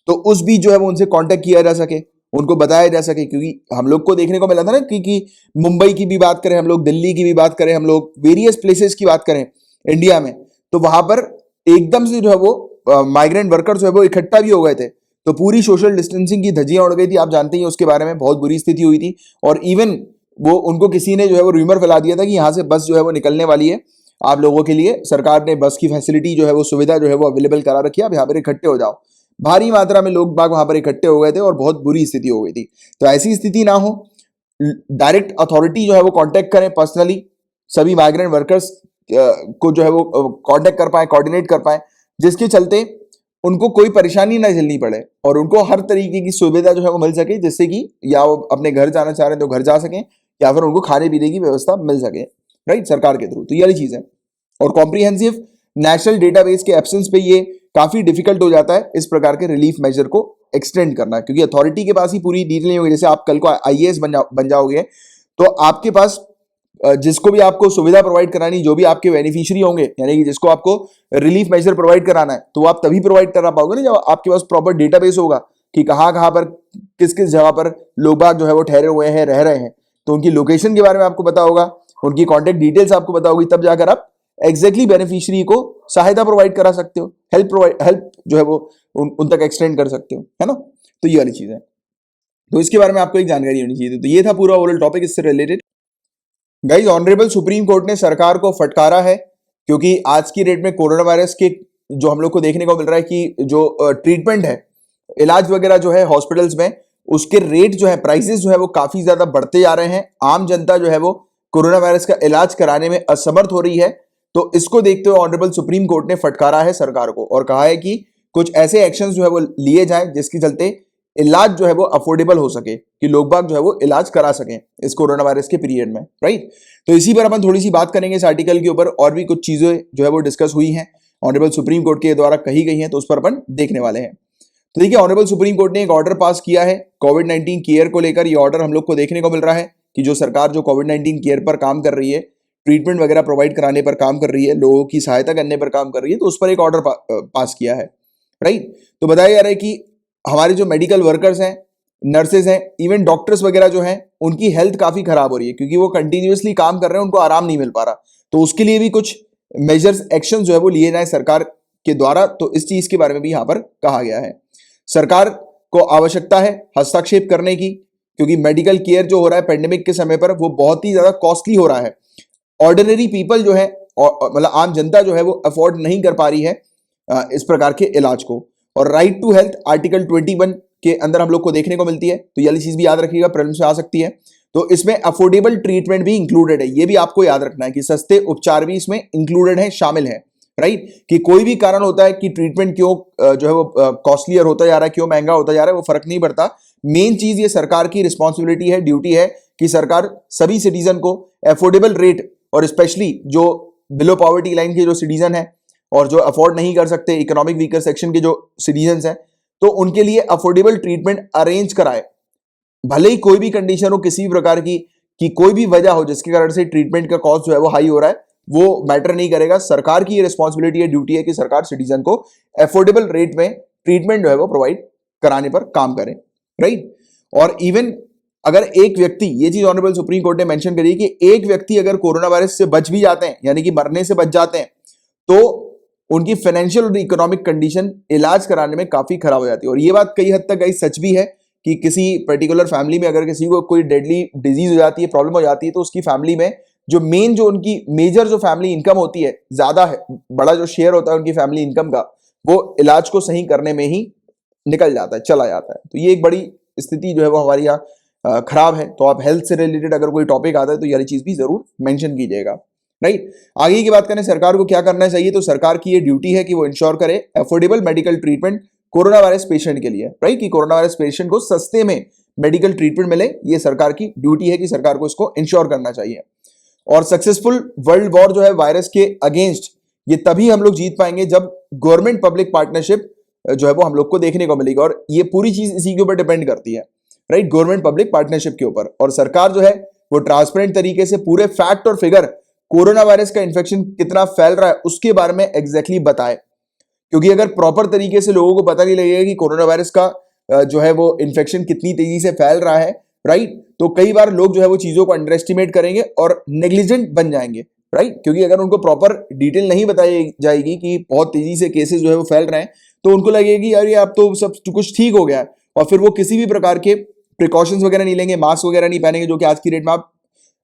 तो उस बीच जो है वो उनसे कांटेक्ट किया जा सके, उनको बताया जा सके। क्योंकि हम लोग को देखने को मिला था ना कि मुंबई की भी बात करें हम लोग, दिल्ली की भी बात करें हम लोग, वेरियस प्लेसेस की बात करें इंडिया में, तो वहां पर एकदम से जो है वो माइग्रेंट वर्कर्स जो है वो इकट्ठा भी हो गए थे, तो पूरी सोशल डिस्टेंसिंग की धज्जियां उड़ गई थी। आप जानते ही उसके बारे में, बहुत बुरी स्थिति हुई थी। और इवन वो उनको किसी ने जो है वो रूमर फैला दिया था कि यहाँ से बस जो है वो निकलने वाली है, आप लोगों के लिए सरकार ने बस की फैसिलिटी जो है वो सुविधा जो है वो अवेलेबल करा रखी है, आप यहाँ पर इकट्ठे हो जाओ। भारी मात्रा में लोग बाग वहां पर इकट्ठे हो गए थे और बहुत बुरी स्थिति हो गई थी। तो ऐसी स्थिति ना हो, डायरेक्ट अथॉरिटी जो है वो कांटेक्ट करें पर्सनली, सभी माइग्रेंट वर्कर्स को जो है वो कांटेक्ट कर पाए, कोऑर्डिनेट कर पाए, जिसके चलते उनको कोई परेशानी ना झेलनी पड़े और उनको हर तरीके की सुविधा जो है वो मिल सके, जिससे कि या वो अपने घर जाना चाह रहे हैं तो घर जा सकें, या फिर उनको खाने पीने की व्यवस्था मिल सके, राइट, सरकार के थ्रू। तो ये वाली चीज है। और कॉम्प्रिहेंसिव नेशनल डेटाबेस के एब्सेंस पे ये काफी डिफिकल्ट हो जाता है इस प्रकार के रिलीफ मेजर को एक्सटेंड करना, क्योंकि अथॉरिटी के पास ही पूरी डिटेल नहीं होगी। जैसे आप कल को आईएएस बन जाओगे तो आपके पास जिसको भी आपको सुविधा प्रोवाइड करानी, जो भी आपके बेनिफिशियरी होंगे, यानी कि जिसको आपको रिलीफ मेजर प्रोवाइड कराना है, तो आप तभी प्रोवाइड करा पाओगे ना जब आपके पास प्रॉपर डेटाबेस होगा कि कहाँ कहाँ पर किस किस जगह पर लोग बाग जो है वो ठहरे हुए हैं, रह रहे हैं, तो उनकी लोकेशन के बारे में आपको पता होगा, उनकी कॉन्टेक्ट डिटेल्स आपको पता होगी, तब जाकर आप एग्जैक्टली बेनिफिशियरी को सहायता प्रोवाइड करा सकते हो, हेल्प जो है वो उन तक एक्सटेंड कर सकते हो, है ना। तो ये वाली चीज है, तो इसके बारे में आपको एक जानकारी होनी चाहिए। तो ये था पूरा ओवरऑल टॉपिक इससे related. Guys, honourable supreme court ने सरकार को फटकारा है, क्योंकि आज की डेट में कोरोना वायरस के जो हम लोग को देखने को मिल रहा है कि जो ट्रीटमेंट है, इलाज वगैरह जो है हॉस्पिटल्स में, उसके रेट जो है, प्राइसेस जो है वो काफी ज्यादा बढ़ते जा रहे हैं। आम जनता जो है वो कोरोना वायरस का इलाज कराने में असमर्थ हो रही है। तो इसको देखते हुए ऑनरेबल सुप्रीम कोर्ट ने फटकारा है सरकार को और कहा है कि कुछ ऐसे एक्शंस जो है वो लिए जाएं जिसके चलते इलाज जो है वो अफोर्डेबल हो सके, कि लोग बाग जो है वो इलाज करा सकें इस कोरोना वायरस के पीरियड में, राइट। तो इसी पर अपन थोड़ी सी बात करेंगे इस आर्टिकल के ऊपर, और भी कुछ चीजें जो है वो डिस्कस हुई हैं, ऑनरेबल सुप्रीम कोर्ट के द्वारा कही गई हैं, तो उस पर अपन देखने वाले हैं। तो देखिए, ऑनरेबल सुप्रीम कोर्ट ने एक ऑर्डर पास किया है कोविड-19 केयर को लेकर। ये ऑर्डर हम लोग को देखने को मिल रहा है कि जो सरकार जो कोविड-19 केयर पर काम कर रही है, ट्रीटमेंट वगैरह प्रोवाइड कराने पर काम कर रही है, लोगों की सहायता करने पर काम कर रही है, तो उस पर एक ऑर्डर पास किया है, राइट। तो बताया जा रहा है कि हमारे जो मेडिकल वर्कर्स हैं, नर्सेज हैं, इवन डॉक्टर्स वगैरह जो हैं, उनकी हेल्थ काफी खराब हो रही है, क्योंकि वो कंटिन्यूअसली काम कर रहे हैं, उनको आराम नहीं मिल पा रहा। तो उसके लिए भी कुछ मेजर्स, एक्शन जो है वो लिए जाए सरकार के द्वारा। तो इस चीज के बारे में भी यहां पर कहा गया है। सरकार को आवश्यकता है हस्तक्षेप करने की, क्योंकि मेडिकल केयर जो हो रहा है पेंडेमिक के समय पर, वो बहुत ही ज्यादा कॉस्टली हो रहा है। ऑर्डिनरी पीपल जो है, मतलब आम जनता जो है वो अफोर्ड नहीं कर पा रही है इस प्रकार के इलाज को। और राइट टू हेल्थ आर्टिकल 21 के अंदर हम लोग को देखने को मिलती है। तो ये चीज भी याद रखिएगा, प्रीलिम्स में आ सकती है। तो इसमें अफोर्डेबल ट्रीटमेंट भी इंक्लूडेड है, ये भी आपको याद रखना है कि सस्ते उपचार भी इसमें इंक्लूडेड है, शामिल है, राइट। कि कोई भी कारण होता है कि ट्रीटमेंट क्यों जो है वो कॉस्टलियर होता जा रहा है, क्यों महंगा होता जा रहा है, वो फर्क नहीं पड़ता। मेन चीज ये सरकार की रिस्पॉन्सिबिलिटी है, ड्यूटी है कि सरकार सभी सिटीजन को अफोर्डेबल रेट, और स्पेशली जो बिलो पॉवर्टी लाइन के जो सिटीजन है और जो अफोर्ड नहीं कर सकते, इकोनॉमिक वीकर सेक्शन के जो सिटीजन हैं, तो उनके लिए अफोर्डेबल ट्रीटमेंट अरेंज कराए। भले ही कोई भी कंडीशन हो, किसी भी प्रकार की, कि कोई भी वजह हो जिसके कारण से ट्रीटमेंट का कॉस्ट जो है वो हाई हो रहा है, वो मैटर नहीं करेगा। सरकार की ये रिस्पॉन्सिबिलिटी है, ड्यूटी है कि सरकार सिटीजन को अफोर्डेबल रेट में ट्रीटमेंट जो है वो प्रोवाइड कराने पर काम करे, राइट। और इवन अगर एक व्यक्ति, ये चीज ऑनरेबल सुप्रीम कोर्ट ने मेंशन करी कि एक व्यक्ति अगर कोरोना वायरस से बच भी जाते हैं, यानी कि मरने से बच जाते हैं, तो उनकी फाइनेंशियल और इकोनॉमिक कंडीशन इलाज कराने में काफी खराब हो जाती है। और ये बात कई हद तक गाइस सच भी है कि किसी पर्टिकुलर फैमिली में अगर किसी को कोई डेडली डिजीज हो जाती है, प्रॉब्लम हो जाती है, तो उसकी फैमिली में जो मेन, जो उनकी मेजर जो फैमिली इनकम होती है, ज्यादा है, बड़ा जो शेयर होता है उनकी फैमिली इनकम का, वो इलाज को सही करने में ही निकल जाता है, चला जाता है। तो ये एक बड़ी स्थिति जो है वो हमारी यहाँ खराब है। तो आप हेल्थ से रिलेटेड अगर कोई टॉपिक आता है तो ये चीज भी जरूर मेंशन कीजिएगा। राइट। आगे की बात करें सरकार को क्या करना चाहिए, तो सरकार की ये ड्यूटी है कि वो इंश्योर करे affordable medical treatment corona virus patient के लिए, राइट, कि कोरोना वायरस पेशेंट को सस्ते में मेडिकल ट्रीटमेंट मिले, ये सरकार की ड्यूटी है कि सरकार को इसको इंश्योर करना चाहिए। और सक्सेसफुल वर्ल्ड वॉर जो है वायरस के अगेंस्ट, ये तभी हम लोग जीत पाएंगे जब गवर्नमेंट पब्लिक पार्टनरशिप जो है वो हम लोग को देखने को मिलेगी, और ये पूरी चीज इसी के ऊपर डिपेंड करती है, राइट, गवर्नमेंट पब्लिक पार्टनरशिप के ऊपर। और सरकार जो है वो ट्रांसपेरेंट तरीके से पूरे फैक्ट और फिगर कोरोना वायरस का इन्फेक्शन कितना फैल रहा है उसके बारे में एग्जैक्टली बताए, क्योंकि अगर प्रॉपर तरीके से लोगों को पता नहीं लगेगा कि कोरोना वायरस का जो है वो इन्फेक्शन कितनी तेजी से फैल रहा है, राइट, तो कई बार लोग जो है वो चीजों को अंडर एस्टिमेट करेंगे और नेग्लिजेंट बन जाएंगे, राइट, क्योंकि अगर उनको प्रॉपर डिटेल नहीं बताई जाएगी कि बहुत तेजी से केसेस जो है वो फैल रहे हैं, तो उनको लगेगा कि यार ये अब तो सब कुछ ठीक हो गया है, और फिर वो किसी भी प्रकार के प्रिकॉशंस वगैरह नहीं लेंगे, मास्क वगैरह नहीं पहनेंगे, जो कि आज की डेट में आप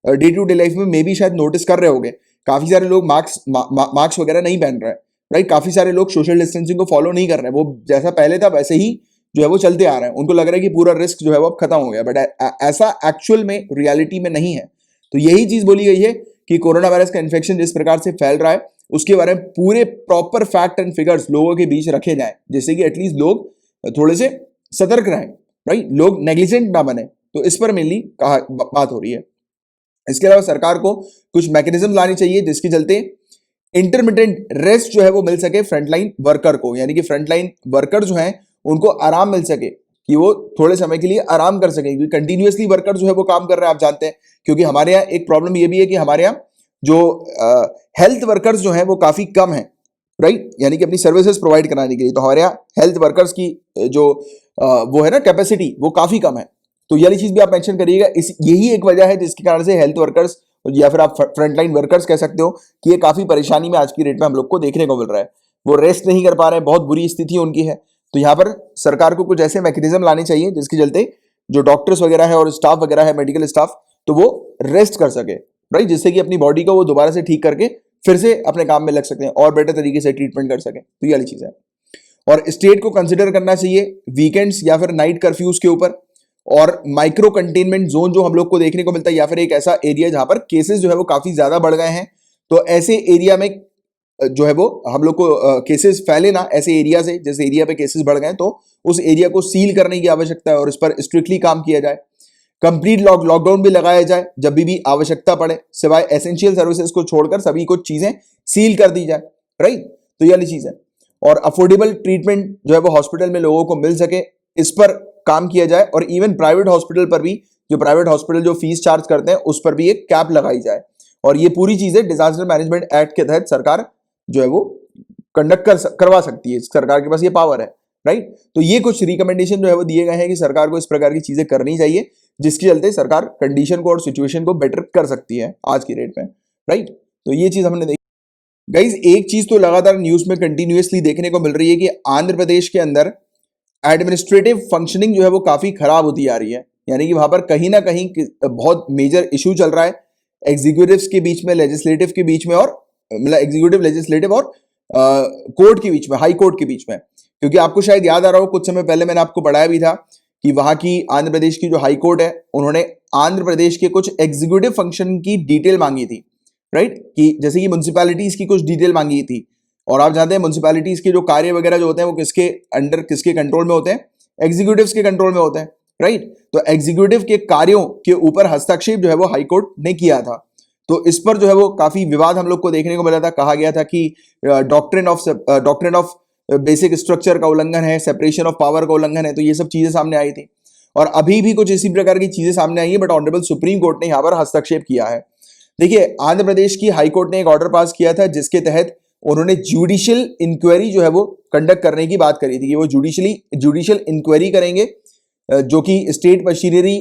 डे टू डे लाइफ में भी शायद नोटिस कर रहे होंगे। काफी सारे लोग मास्क वगैरह नहीं पहन रहे हैं, राइट, काफी सारे लोग सोशल डिस्टेंसिंग को फॉलो नहीं कर रहे हैं, वो जैसा पहले था वैसे ही जो है वो चलते आ रहे हैं, उनको लग रहा है कि पूरा रिस्क जो है वो अब खत्म हो गया, बट ऐसा एक्चुअल में रियलिटी में नहीं है। तो यही चीज बोली गई है कि कोरोना वायरस का इन्फेक्शन जिस प्रकार से फैल रहा है उसके बारे में पूरे प्रॉपर फैक्ट एंड फिगर्स लोगों के बीच रखे जाएं, जिससे कि एटलीस्ट लोग थोड़े से सतर्क रहें, राइट, लोग नेग्लिजेंट ना बने। तो इस पर मेनली बात हो रही है। इसके अलावा सरकार को कुछ मैकेनिज्म लाने चाहिए जिसके चलते इंटरमिटेंट रेस्ट जो है वो मिल सके फ्रंटलाइन वर्कर को, यानी कि फ्रंटलाइन वर्कर जो है उनको आराम मिल सके, कि वो थोड़े समय के लिए आराम कर सके, क्योंकि कंटिन्यूअसली वर्कर जो है वो काम कर रहे हैं, आप जानते हैं। क्योंकि हमारे यहाँ एक प्रॉब्लम ये भी है कि हमारे यहाँ जो हेल्थ वर्कर्स जो है वो काफी कम है, राइट, यानी कि अपनी सर्विसेज प्रोवाइड कराने के लिए, तो हमारे यहाँ हेल्थ वर्कर्स की जो वो है ना कैपेसिटी, वो काफी कम है। तो ये वाली चीज भी आप मेंशन करिएगा। यही एक वजह है जिसके कारण से हेल्थ वर्कर्स या फिर आप फ्रंटलाइन वर्कर्स कह सकते हो कि ये काफी परेशानी में आज की डेट में हम लोग को देखने को मिल रहा है, वो रेस्ट नहीं कर पा रहे हैं, बहुत बुरी स्थिति उनकी है। तो यहाँ पर सरकार को कुछ ऐसे मैकेनिज्म लाने चाहिए जिसके चलते जो डॉक्टर्स वगैरह है और स्टाफ वगैरह है, मेडिकल स्टाफ, तो वो रेस्ट कर सके, राइट, जिससे कि अपनी बॉडी को वो दोबारा से ठीक करके फिर से अपने काम में लग सकें और बेटर तरीके से ट्रीटमेंट कर सकें। तो ये वाली चीज है। और स्टेट को कंसिडर करना चाहिए वीकेंड्स या फिर नाइट कर्फ्यूज के ऊपर, और माइक्रो कंटेनमेंट जोन जो हम लोग को देखने को मिलता है, या फिर एक ऐसा एरिया जहां पर केसेस जो है वो काफी ज्यादा बढ़ गए हैं, तो ऐसे एरिया में जो है वो हम लोग को केसेस फैले ना, ऐसे एरिया से, जैसे एरिया पे केसेस बढ़ गए तो उस एरिया को सील करने की आवश्यकता है और इस पर स्ट्रिक्टली काम किया जाए। कंप्लीट लॉकडाउन भी लगाया जाए जब भी आवश्यकता पड़े, सिवाय एसेंशियल सर्विसेज को छोड़कर सभी कुछ चीजें सील कर दी जाए, राइट। तो ये वाली चीज है। और अफोर्डेबल ट्रीटमेंट जो है वो हॉस्पिटल में लोगों को मिल सके, इस पर काम किया जाए। और इवन प्राइवेट हॉस्पिटल पर भी, जो प्राइवेट हॉस्पिटल जो फीस चार्ज करते हैं उस पर भी एक कैप लगाई जाए। और ये पूरी चीजें डिजास्टर मैनेजमेंट एक्ट के तहत सरकार जो है वो कंडक्ट करवा सकती है, सरकार के पास ये पावर है, राइट। तो ये कुछ रिकमेंडेशन जो है वो दिए गए हैं कि सरकार को इस प्रकार की चीजें करनी चाहिए, जिसके चलते सरकार कंडीशन को और सिचुएशन को बेटर कर सकती है आज की डेट में, राइट। तो ये चीज हमने देखी। गाइज एक चीज तो लगातार न्यूज में कंटिन्यूअसली देखने को मिल रही है कि आंध्र प्रदेश के अंदर एडमिनिस्ट्रेटिव फंक्शनिंग जो है वो काफी खराब होती आ रही है, यानी कि वहां पर कहीं ना कहीं बहुत मेजर इशू चल रहा है एग्जीक्यूटिव्स के बीच में, लेजिस्लेटिव के बीच में, और मतलब एग्जीक्यूटिव, लेजिस्लेटिव और कोर्ट के बीच में, हाई कोर्ट के बीच में। क्योंकि आपको शायद याद आ रहा हो, कुछ समय पहले मैंने आपको पढ़ाया भी था कि वहां की आंध्र प्रदेश की जो हाई कोर्ट है, उन्होंने आंध्र प्रदेश के कुछ एग्जीक्यूटिव फंक्शन की डिटेल मांगी थी, राइट, कि जैसे कि म्युनिसिपैलिटीज की कुछ डिटेल मांगी थी। और आप जानते हैं म्युनिसिपैलिटीज के जो कार्य वगैरह जो होते हैं वो किसके अंडर, किसके कंट्रोल में होते हैं, एग्जीक्यूटिव्स के कंट्रोल में होते हैं, राइट। तो एग्जीक्यूटिव के कार्यों के ऊपर हस्तक्षेप जो है वो हाईकोर्ट ने किया था। तो इस पर जो है वो काफी विवाद हम लोग को देखने को मिला था। कहा गया था कि डॉक्ट्रिन ऑफ बेसिक स्ट्रक्चर का उल्लंघन है, सेपरेशन ऑफ पावर का उल्लंघन है। तो ये सब चीजें सामने आई थी और अभी भी कुछ इसी प्रकार की चीजें सामने आई है, बट ऑनरेबल सुप्रीम कोर्ट ने यहाँ पर हस्तक्षेप किया है। देखिए, आंध्र प्रदेश की हाई कोर्ट ने एक ऑर्डर पास किया था जिसके तहत उन्होंने जुडिशियल इंक्वायरी जो है वो कंडक्ट करने की बात करी थी कि वो जुडिशियल इंक्वायरी करेंगे, जो कि स्टेट मशीनरी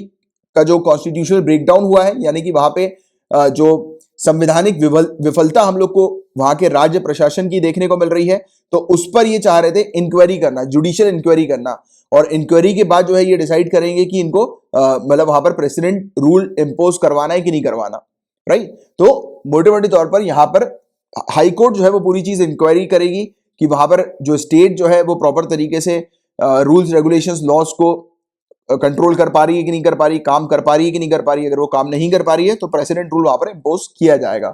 का जो कॉन्स्टिट्यूशनल ब्रेकडाउन हुआ है, यानी कि वहां पे जो संवैधानिक विफलता हम लोग को वहां के राज्य प्रशासन की देखने को मिल रही है, तो उस पर ये चाह रहे थे इंक्वायरी करना, जुडिशियल इंक्वायरी करना। और इंक्वायरी के बाद जो है ये डिसाइड करेंगे कि इनको मतलब वहां पर प्रेसिडेंट रूल इंपोज करवाना है कि नहीं करवाना, राइट। तो मोटे मोटे तौर पर यहाँ पर हाई कोर्ट जो है वो पूरी चीज इंक्वायरी करेगी कि वहां पर जो स्टेट जो है वो प्रॉपर तरीके से रूल्स, रेगुलेशंस, लॉस को कंट्रोल कर पा रही है कि नहीं कर पा रही, काम कर पा रही है कि नहीं कर पा रही है। अगर वो काम नहीं कर पा रही है तो प्रेसिडेंट रूल वहां पर इंपोज किया जाएगा।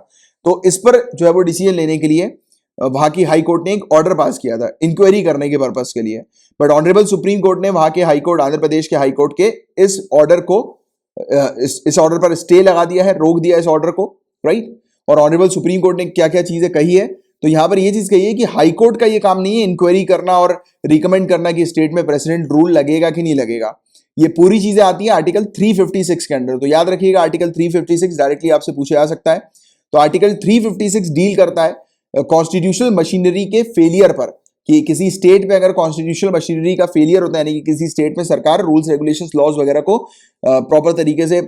तो इस पर जो है वो डिसीजन लेने के लिए वहां की हाई कोर्ट ने एक ऑर्डर पास किया था इंक्वायरी करने के पर्पस के लिए। बट ऑनरेबल सुप्रीम कोर्ट ने वहां के हाई कोर्ट, आंध्र प्रदेश के हाई कोर्ट के इस ऑर्डर को इस ऑर्डर पर स्टे लगा दिया है, रोक दिया इस ऑर्डर को, राइट। और ऑनरेबल सुप्रीम कोर्ट ने क्या क्या चीजें कही है, तो यहां पर यह चीज कही है कि हाई कोर्ट का ये काम नहीं है इंक्वायरी करना और रिकमेंड करना कि स्टेट में प्रेसिडेंट रूल लगेगा कि नहीं लगेगा। ये पूरी चीजें आती है आर्टिकल 356 के अंडर। तो याद रखिएगा आर्टिकल 356 डायरेक्टली आपसे पूछे जा सकता है। तो आर्टिकल 356 डील करता है कॉन्स्टिट्यूशनल मशीनरी के फेलियर पर, कि किसी स्टेट में अगर कॉन्स्टिट्यूशनल मशीनरी का फेलियर होता है, यानी कि किसी स्टेट में सरकार रूल्स रेगुलेशंस लॉज वगैरह को प्रॉपर तरीके से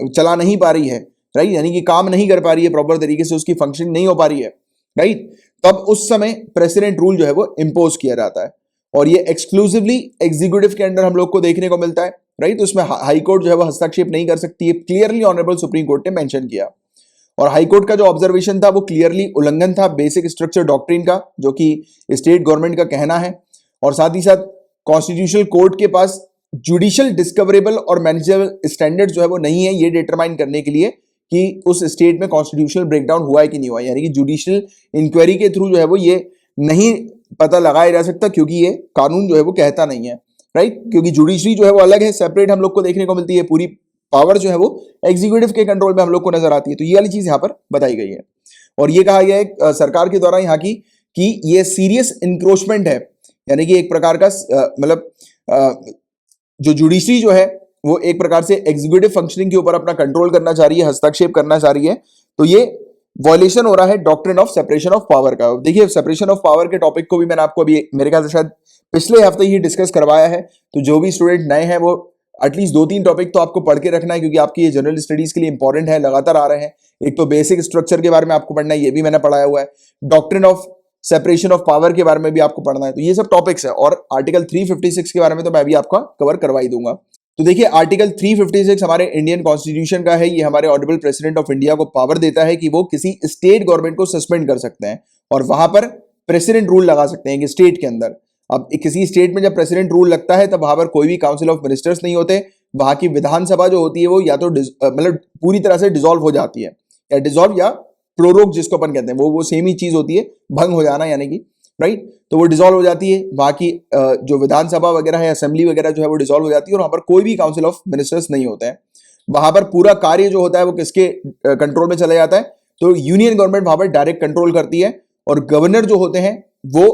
चला नहीं पा रही है, राइट, यानी कि काम नहीं कर पा रही है प्रॉपर तरीके से, उसकी फंक्शनिंग नहीं हो पा रही है, राइट, तब उस समय प्रेसिडेंट रूल जो है वो इंपोज किया जाता है। और ये एक्सक्लूसिवली एग्जीक्यूटिव के अंडर हम लोग को देखने को मिलता है, राइट। तो उसमें हाई कोर्ट जो है वो हस्तक्षेप नहीं कर सकती है, क्लियरली ऑनरेबल सुप्रीम कोर्ट ने मेंशन किया। और हाई कोर्ट का जो ऑब्जर्वेशन था वो क्लियरली उल्लंघन था बेसिक स्ट्रक्चर डॉक्ट्रिन का, जो कि स्टेट गवर्नमेंट का कहना है। और साथ ही साथ कॉन्स्टिट्यूशनल कोर्ट के पास जुडिशियल डिस्कवरेबल और मैनेजेबल स्टैंडर्ड जो है वो नहीं है ये डिटरमाइन करने के लिए कि उस स्टेट में कॉन्स्टिट्यूशनल ब्रेकडाउन हुआ है कि नहीं हुआ, यानी कि जुडिशियल इंक्वायरी के थ्रू जो है वो ये नहीं पता लगाया जा सकता, क्योंकि ये कानून जो है वो कहता नहीं है, राइट। क्योंकि जुडिशरी जो है वो अलग है, सेपरेट हम लोग को देखने को मिलती है, पूरी पावर जो है वो एग्जीक्यूटिव के कंट्रोल में हम लोग को नजर आती है। तो ये वाली चीज यहां पर बताई गई है। और ये कहा गया है सरकार के द्वारा यहाँ की कि ये सीरियस इंक्रोचमेंट है, यानी कि एक प्रकार का मतलब जो जुडिशरी जो है वो एक प्रकार से एग्जीक्यूटिव फंक्शनिंग के ऊपर अपना कंट्रोल करना चाह रही है, हस्तक्षेप करना चाह रही है। तो ये वॉयलेशन हो रहा है doctrine of separation of power का। देखिए सेपरेशन ऑफ पावर के टॉपिक को भी मैंने आपको अभी मेरे ख्याल से शायद पिछले हफ्ते ही डिस्कस करवाया है। तो जो भी स्टूडेंट नए हैं वो एटलीस्ट 2-3 टॉपिक तो आपको पढ़ के रखना है, क्योंकि आपकी ये जनरल स्टडीज के लिए इंपॉर्टेंट है, लगातार आ रहे हैं। एक तो बेसिक स्ट्रक्चर के बारे में आपको पढ़ना है, ये भी मैंने पढ़ाया हुआ है। Doctrine of separation of power के बारे में भी आपको पढ़ना है। तो ये सब टॉपिक्स है। और आर्टिकल 356 के बारे में तो मैं भी आपका कवर करवा ही दूंगा। तो देखिए आर्टिकल 356 हमारे इंडियन कॉन्स्टिट्यूशन का है। ये हमारे ऑनरेबल प्रेसिडेंट ऑफ इंडिया को पावर देता है कि वो किसी स्टेट गवर्नमेंट को सस्पेंड कर सकते हैं और वहां पर प्रेसिडेंट रूल लगा सकते हैं कि स्टेट के अंदर। अब किसी स्टेट में जब प्रेसिडेंट रूल लगता है तब वहां पर कोई भी काउंसिल ऑफ मिनिस्टर्स नहीं होते। वहां की विधानसभा जो होती है वो या तो मतलब पूरी तरह से डिसॉल्व हो जाती है, या डिसॉल्व या प्रोरोग जिसको अपन कहते हैं, वो सेम ही चीज होती है, भंग हो जाना यानी कि, राइट। तो वो डिसॉल्व हो जाती है, वहां की जो विधानसभा वगैरह है, असेंबली वगैरह जो है वो डिसॉल्व हो जाती है और वहां पर कोई भी काउंसिल ऑफ मिनिस्टर्स नहीं होते हैं। वहां पर पूरा कार्य जो होता है वो किसके कंट्रोल में चला जाता है, तो यूनियन गवर्नमेंट वहां पर डायरेक्ट कंट्रोल करती है। और गवर्नर जो होते हैं वो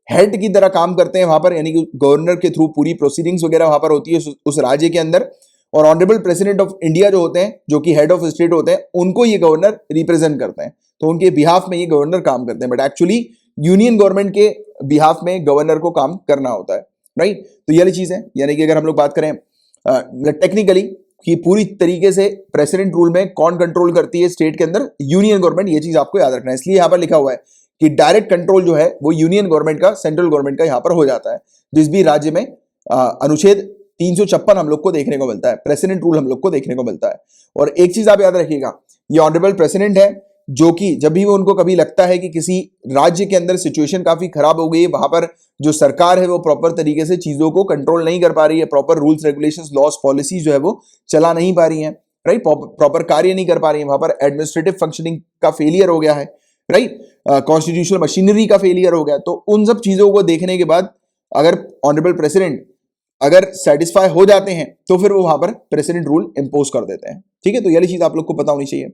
हेड की तरह काम करते हैं वहां पर, यानी कि गवर्नर के थ्रू पूरी प्रोसीडिंग्स वगैरह वहां पर होती है उस राज्य के अंदर। और ऑनरेबल प्रेसिडेंट ऑफ इंडिया जो होते हैं, जो कि हेड ऑफ स्टेट होते हैं, उनको ये गवर्नर रिप्रेजेंट करते हैं, तो उनके बिहाफ में ये गवर्नर काम करते हैं। बट एक्चुअली यूनियन गवर्नमेंट के बिहाफ में गवर्नर को काम करना होता है, राइट। तो ये वाली चीज है, यानी कि अगर हम लोग बात करें टेक्निकली कि पूरी तरीके से प्रेसिडेंट रूल में कौन कंट्रोल करती है स्टेट के अंदर, यूनियन गवर्नमेंट, ये चीज आपको याद रखना है। इसलिए यहां पर लिखा हुआ है कि डायरेक्ट कंट्रोल जो है वो यूनियन गवर्नमेंट का, सेंट्रल गवर्नमेंट का यहां पर हो जाता है। जिस भी राज्य में अनुच्छेद 356 हम लोग को देखने को मिलता है, प्रेसिडेंट रूल हम लोग को देखने को मिलता है। और एक चीज आप याद रखिएगा, ये ऑनरेबल प्रेसिडेंट है जो कि जब भी वो उनको कभी लगता है कि किसी राज्य के अंदर सिचुएशन काफी खराब हो गई है, वहां पर जो सरकार है वो प्रॉपर तरीके से चीजों को कंट्रोल नहीं कर पा रही है, proper rules regulations loss policy जो है वो चला नहीं पा रही है, राइट, प्रॉपर कार्य नहीं कर पा रही है, वहां पर एडमिनिस्ट्रेटिव फंक्शनिंग का फेलियर हो गया है, राइट, कॉन्स्टिट्यूशनल मशीनरी का फेलियर हो गया। तो उन सब चीजों को देखने के बाद अगर ऑनरेबल प्रेसिडेंट अगर सेटिस्फाई हो जाते हैं तो फिर वो वहां पर प्रेसिडेंट रूल इंपोज कर देते हैं, ठीक है। तो ये चीज आप लोग को पता होनी चाहिए।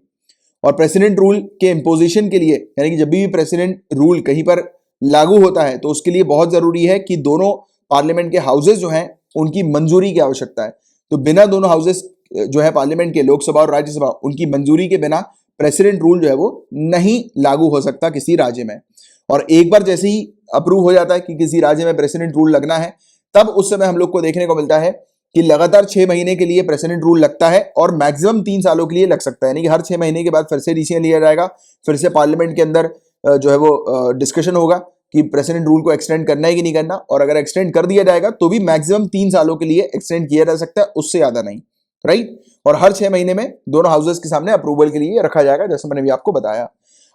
और प्रेसिडेंट रूल के इंपोजिशन के लिए, यानी कि जब भी प्रेसिडेंट रूल कहीं पर लागू होता है तो उसके लिए बहुत जरूरी है कि दोनों पार्लियामेंट के हाउसेस जो हैं उनकी मंजूरी की आवश्यकता है। तो बिना दोनों हाउसेस जो है पार्लियामेंट के, लोकसभा और राज्यसभा, उनकी मंजूरी के बिना प्रेसिडेंट रूल जो है वो नहीं लागू हो सकता किसी राज्य में। और एक बार जैसे ही अप्रूव हो जाता है कि किसी राज्य में प्रेसिडेंट रूल लगना है, तब उस समय हम लोग को देखने को मिलता है कि लगातार 6 महीने के लिए प्रेसिडेंट रूल लगता है और मैक्सिमम 3 सालों के लिए लग सकता है, यानी कि हर 6 महीने के बाद फिर से डिसीजन लिया जाएगा, फिर से पार्लियामेंट के अंदर जो है वो डिस्कशन होगा कि प्रेसिडेंट रूल को एक्सटेंड करना है कि नहीं करना। और अगर एक्सटेंड कर दिया जाएगा तो भी मैक्सिमम 3 सालों के लिए एक्सटेंड किया जा सकता है, उससे ज्यादा नहीं, राइट। और हर 6 महीने में दोनों हाउसेस के सामने अप्रूवल के लिए रखा जाएगा, जैसे मैंने भी आपको बताया।